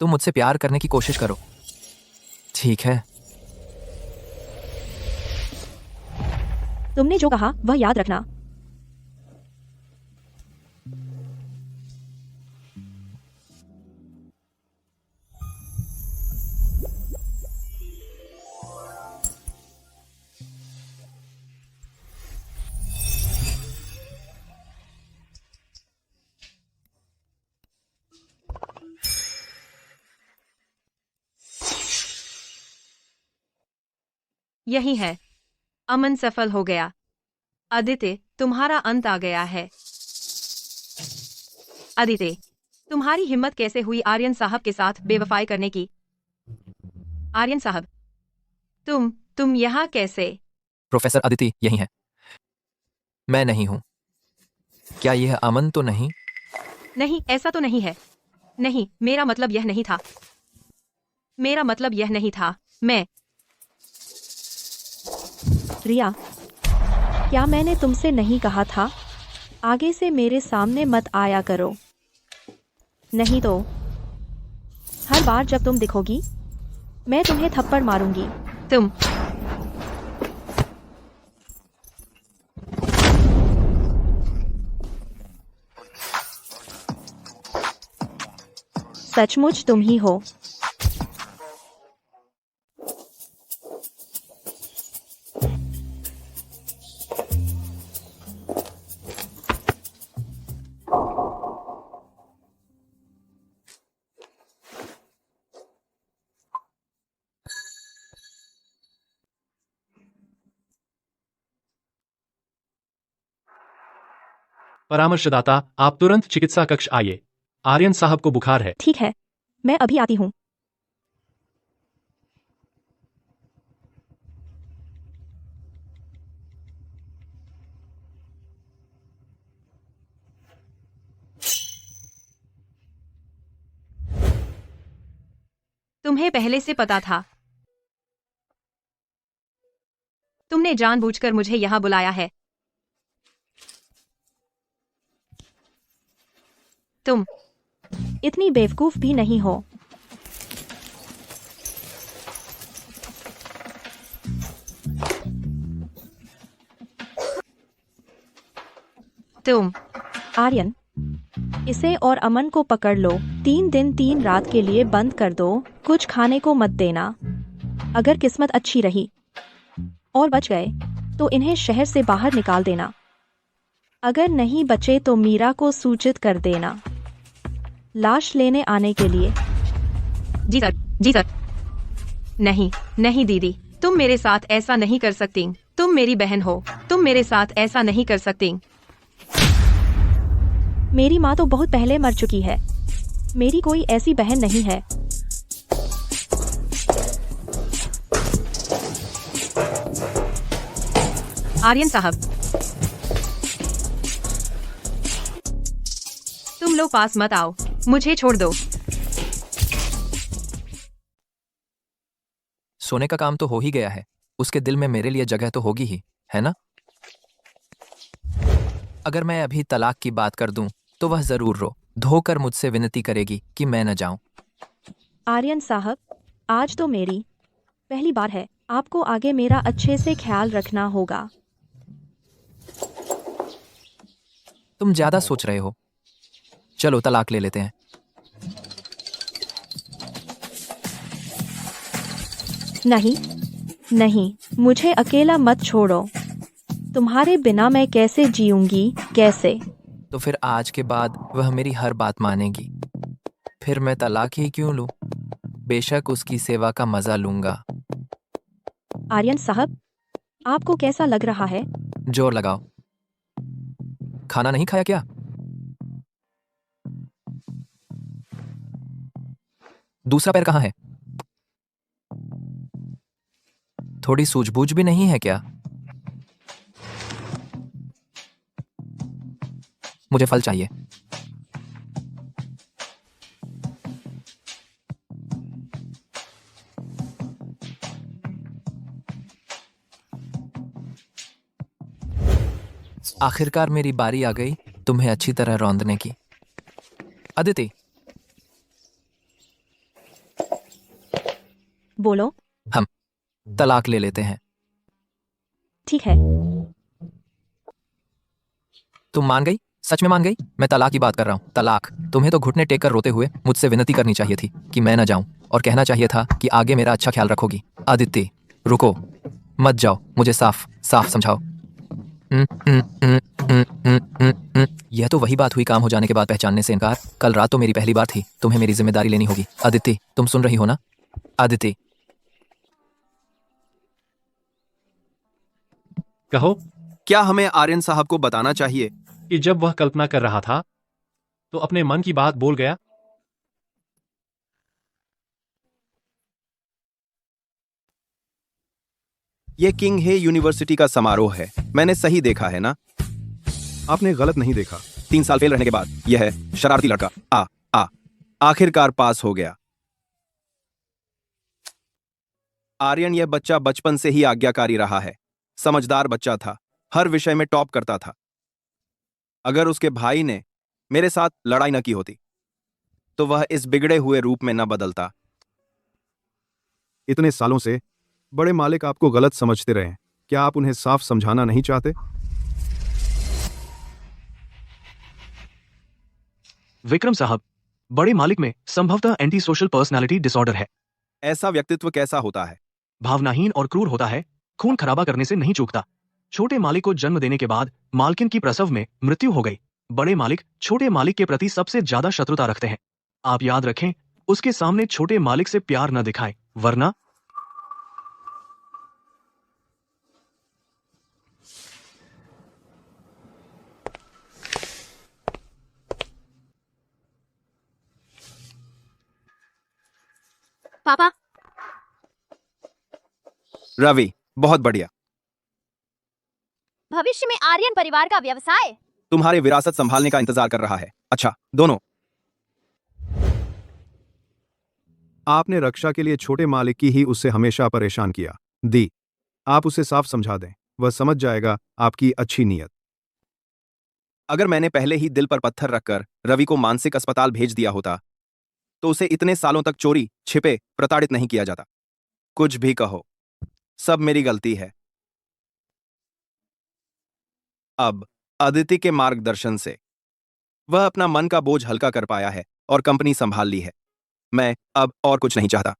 तुम मुझसे प्यार करने की कोशिश करो, ठीक है? तुमने जो कहा वह याद रखना। यही है, अमन सफल हो गया। आदित्य, तुम्हारा अंत आ गया है। आदित्य, तुम्हारी हिम्मत कैसे हुई आर्यन साहब के साथ बेवफाई करने की? आर्यन साहब, तुम यहाँ कैसे? प्रोफेसर अदिति यही है। मैं नहीं हूं। क्या यह अमन तो नहीं? नहीं, ऐसा तो नहीं है। नहीं, मेरा मतलब यह नहीं था। मेरा मतलब यह नहीं था। मैं रिया, क्या मैंने तुमसे नहीं कहा था आगे से मेरे सामने मत आया करो? नहीं तो हर बार जब तुम दिखोगी मैं तुम्हें थप्पड़ मारूंगी। तुम सचमुच तुम ही हो। परामर्शदाता, आप तुरंत चिकित्सा कक्ष आइए। आर्यन साहब को बुखार है। ठीक है, मैं अभी आती हूँ। तुम्हें पहले से पता था। तुमने जानबूझकर मुझे यहाँ बुलाया है। तुम इतनी बेवकूफ भी नहीं हो। तुम आर्यन, इसे और अमन को पकड़ लो। 3 दिन 3 रात के लिए बंद कर दो। कुछ खाने को मत देना। अगर किस्मत अच्छी रही और बच गए तो इन्हें शहर से बाहर निकाल देना। अगर नहीं बचे तो मीरा को सूचित कर देना लाश लेने आने के लिए। जी सर, जी सर। नहीं, नहीं दीदी, तुम मेरे साथ ऐसा नहीं कर सकती। तुम मेरी बहन हो। तुम मेरे साथ ऐसा नहीं कर सकती। मेरी माँ तो बहुत पहले मर चुकी है। मेरी कोई ऐसी बहन नहीं है। आर्यन साहब, तुम लोग पास मत आओ। मुझे छोड़ दो। सोने का काम तो हो ही गया है, उसके दिल में मेरे लिए जगह तो होगी ही, है ना? अगर मैं अभी तलाक की बात कर दूं तो वह जरूर रो धोकर मुझसे विनती करेगी कि मैं न जाऊं। आर्यन साहब, आज तो मेरी पहली बार है, आपको आगे मेरा अच्छे से ख्याल रखना होगा। तुम ज्यादा सोच रहे हो, चलो तलाक ले लेते हैं। नहीं नहीं, मुझे अकेला मत छोड़ो, तुम्हारे बिना मैं कैसे जीऊंगी, कैसे? तो फिर आज के बाद वह मेरी हर बात मानेगी, फिर मैं तलाक ही क्यों लूं? बेशक उसकी सेवा का मजा लूंगा। आर्यन साहब, आपको कैसा लग रहा है? जोर लगाओ। खाना नहीं खाया क्या? दूसरा पैर कहाँ है? थोड़ी सूझबूझ भी नहीं है क्या? मुझे फल चाहिए। आखिरकार मेरी बारी आ गई तुम्हें अच्छी तरह रौंदने की। अदिति, बोलो। हम तलाक ले लेते हैं। ठीक है। तुम मान गई? सच में मान गई? मैं तलाक की बात कर रहा हूँ, तलाक। तुम्हें तो घुटने टेक कर रोते हुए मुझसे विनती करनी चाहिए थी कि मैं न जाऊं, और कहना चाहिए था कि आगे मेरा अच्छा ख्याल रखोगी। आदित्य, रुको, मत जाओ, मुझे साफ साफ समझाओ। यह तो वही बात हुई, काम हो जाने के बाद पहचानने से इनकार। कल रात तो मेरी पहली बार थी, तुम्हें मेरी जिम्मेदारी लेनी होगी। आदित्य, तुम सुन रही हो ना? आदित्य, कहो क्या हमें आर्यन साहब को बताना चाहिए? कि जब वह कल्पना कर रहा था तो अपने मन की बात बोल गया। ये किंग हे यूनिवर्सिटी का समारोह है, मैंने सही देखा है ना? आपने गलत नहीं देखा। 3 साल फेल रहने के बाद यह शरारती लड़का आखिरकार पास हो गया। आर्यन यह बच्चा बचपन से ही आज्ञाकारी रहा है, समझदार बच्चा था, हर विषय में टॉप करता था। अगर उसके भाई ने मेरे साथ लड़ाई न की होती तो वह इस बिगड़े हुए रूप में न बदलता। इतने सालों से बड़े मालिक आपको गलत समझते रहे, क्या आप उन्हें साफ समझाना नहीं चाहते? विक्रम साहब, बड़े मालिक में संभवतः एंटी सोशल पर्सनालिटी डिसऑर्डर है। ऐसा व्यक्तित्व कैसा होता है? भावनाहीन और क्रूर होता है, खून खराबा करने से नहीं चूकता। छोटे मालिक को जन्म देने के बाद मालकिन की प्रसव में मृत्यु हो गई। बड़े मालिक छोटे मालिक के प्रति सबसे ज्यादा शत्रुता रखते हैं। आप याद रखें, उसके सामने छोटे मालिक से प्यार न दिखाएं, वरना। पापा, रवि, बहुत बढ़िया। भविष्य में आर्यन परिवार का व्यवसाय तुम्हारे विरासत संभालने का इंतजार कर रहा है। अच्छा, दोनों। आपने रक्षा के लिए छोटे मालिक की ही उससे हमेशा परेशान किया। दी, आप उसे साफ समझा दें, वह समझ जाएगा आपकी अच्छी नीयत। अगर मैंने पहले ही दिल पर पत्थर रखकर रवि को मानसिक अस्पताल भेज दिया होता तो उसे इतने सालों तक चोरी छिपे प्रताड़ित नहीं किया जाता। कुछ भी कहो, सब मेरी गलती है। अब अदिति के मार्गदर्शन से वह अपना मन का बोझ हल्का कर पाया है और कंपनी संभाल ली है। मैं अब और कुछ नहीं चाहता।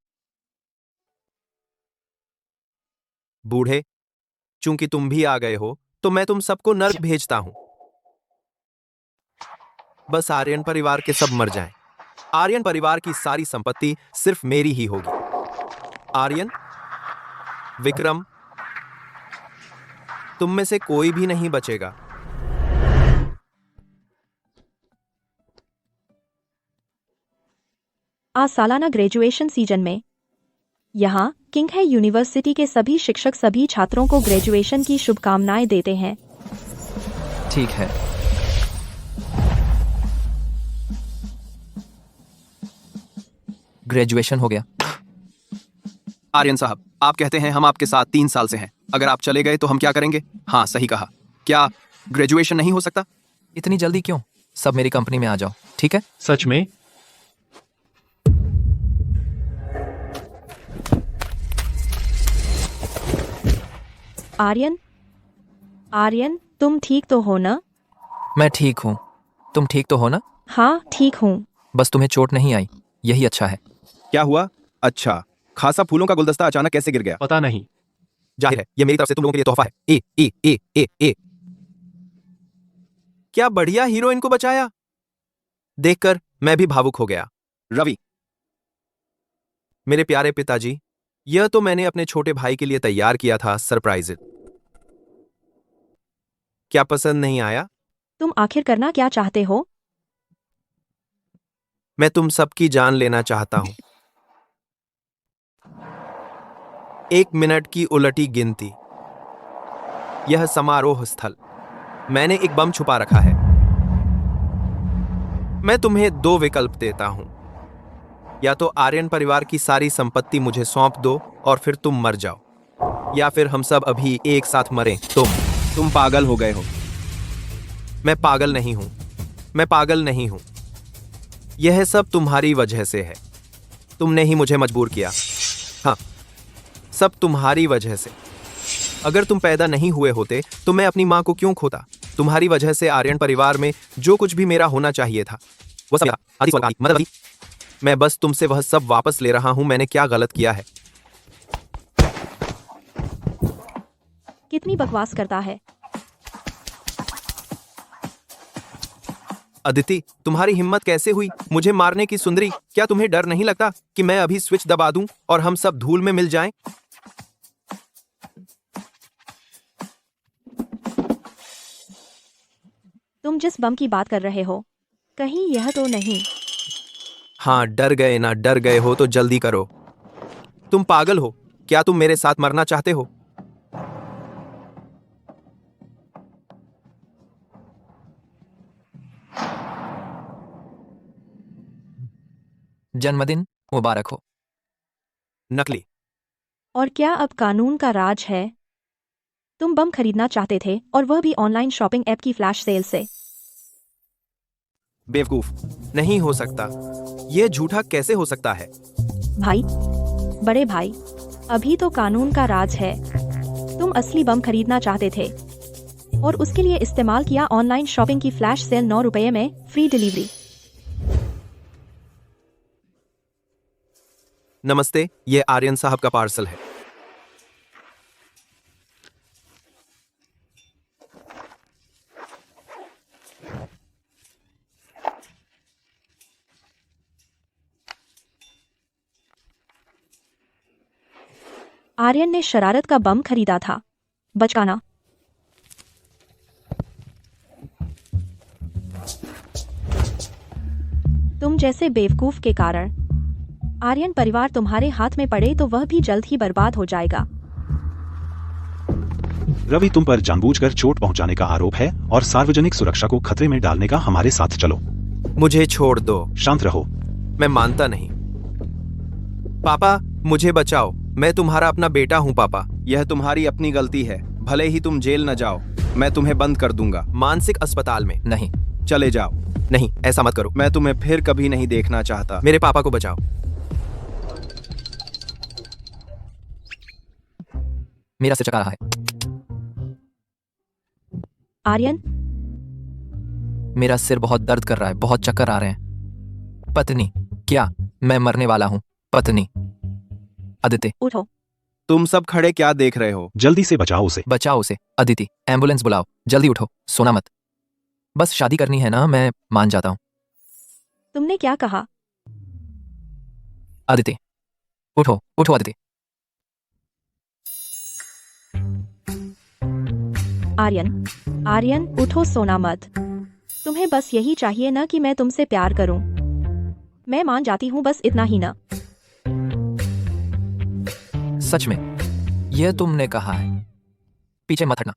बूढ़े, चूंकि तुम भी आ गए हो तो मैं तुम सबको नर्क भेजता हूं। बस आर्यन परिवार के सब मर जाएं। आर्यन परिवार की सारी संपत्ति सिर्फ मेरी ही होगी। आर्यन, विक्रम, तुम में से कोई भी नहीं बचेगा। आज सालाना ग्रेजुएशन सीजन में यहाँ किंग है यूनिवर्सिटी के सभी शिक्षक सभी छात्रों को ग्रेजुएशन की शुभकामनाएं देते हैं। ठीक है। ग्रेजुएशन हो गया। आर्यन साहब, आप कहते हैं हम आपके साथ 3 साल से हैं। अगर आप चले गए तो हम क्या करेंगे? हाँ, सही कहा। क्या ग्रेजुएशन नहीं हो सकता? इतनी जल्दी क्यों? सब मेरी कंपनी में आ जाओ, ठीक है? सच में? आर्यन, आर्यन, तुम ठीक तो हो ना? मैं ठीक हूँ। तुम ठीक तो हो ना? हाँ, ठीक हूँ। बस तुम्हें चोट नहीं आई, यही अच्छा है। क्या हुआ? अच्छा, खासा फूलों का गुलदस्ता अचानक कैसे गिर गया? पता नहीं। जाहिर है, ये मेरी तरफ से तुम लोगों के लिए तोहफा है। ए ए ए ए ए क्या बढ़िया हीरोइन को बचाया। देखकर मैं भी भावुक हो गया। रवि, मेरे प्यारे पिताजी, यह तो मैंने अपने छोटे भाई के लिए तैयार किया था, सरप्राइज। क्या पसंद नहीं आया? तुम आखिर करना क्या चाहते हो? मैं तुम सबकी जान लेना चाहता हूं। 1 मिनट की उलटी गिनती। यह समारोह स्थल। मैंने एक बम छुपा रखा है। मैं तुम्हें 2 विकल्प देता हूं। या तो आर्यन परिवार की सारी संपत्ति मुझे सौंप दो और फिर तुम मर जाओ, या फिर हम सब अभी एक साथ मरें। तुम पागल हो गए हो। मैं पागल नहीं हूं। मैं पागल नहीं हूं। यह सब तुम्हारी वजह से है। तुमने ही मुझे मजबूर किया। हाँ, सब तुम्हारी वजह से। अगर तुम पैदा नहीं हुए होते तो मैं अपनी मां को क्यों खोता? तुम्हारी वजह से आर्यन परिवार में जो कुछ भी मेरा होना चाहिए था वो सब मेरा। मैं बस तुमसे वह सब वापस ले रहा हूं। मैंने क्या गलत किया है? कितनी बकवास करता है। अदिति, तुम्हारी हिम्मत कैसे हुई मुझे मारने की सुंदरी? क्या तुम्हें डर नहीं लगता कि मैं अभी स्विच दबा दूं और हम सब धूल में मिल जाएं? तुम जिस बम की बात कर रहे हो, कहीं यह तो नहीं? हाँ, डर गए ना? डर गए हो तो जल्दी करो। तुम पागल हो? क्या तुम मेरे साथ मरना चाहते हो? जन्मदिन मुबारक हो। नकली। और क्या अब कानून का राज है? तुम बम खरीदना चाहते थे और वह भी ऑनलाइन शॉपिंग ऐप की फ्लैश सेल से। बेवकूफ। नहीं हो सकता। यह झूठा कैसे हो सकता है? भाई, बड़े भाई, अभी तो कानून का राज है। तुम असली बम खरीदना चाहते थे और उसके लिए इस्तेमाल किया ऑनलाइन शॉपिंग की फ्लैश सेल। 9 रुपये में फ्री डिलीवरी। नमस्ते, यह आर्यन साहब का पार्सल है। आर्यन ने शरारत का बम खरीदा था। बचकाना। तुम जैसे बेवकूफ के कारण आर्यन परिवार तुम्हारे हाथ में पड़े तो वह भी जल्द ही बर्बाद हो जाएगा। रवि, तुम पर जानबूझकर चोट पहुंचाने का आरोप है और सार्वजनिक सुरक्षा को खतरे में डालने का। हमारे साथ चलो। मुझे छोड़ दो। शांत रहो। मैं मानता नहीं। पापा, मुझे बचाओ। मैं तुम्हारा अपना बेटा हूं पापा। यह तुम्हारी अपनी गलती है। भले ही तुम जेल न जाओ, मैं तुम्हें बंद कर दूंगा। मानसिक अस्पताल में? नहीं। चले जाओ। नहीं, ऐसा मत करो। मैं तुम्हें फिर कभी नहीं देखना चाहता। मेरे पापा को बचाओ। मेरा सिर चका रहा है। आर्यन, मेरा सिर बहुत दर्द कर रहा है, बहुत चक्कर आ रहे हैं। पत्नी, क्या मैं मरने वाला हूँ? पत्नी। अदिति, उठो। तुम सब खड़े क्या देख रहे हो? जल्दी से बचाओ उसे। बचाओ उसे। अदिति, एम्बुलेंस बुलाओ। जल्दी उठो, सोना मत। बस शादी करनी है ना? मैं मान जाता हूँ। तुमने क्या कहा? अदिति, उठो उठो अदिति। आर्यन, आर्यन, उठो, सोना मत। तुम्हें बस यही चाहिए ना कि मैं तुमसे प्यार करूं? मैं मान जाती हूँ, बस इतना ही ना। सच में यह तुमने कहा है? पीछे मत हटना।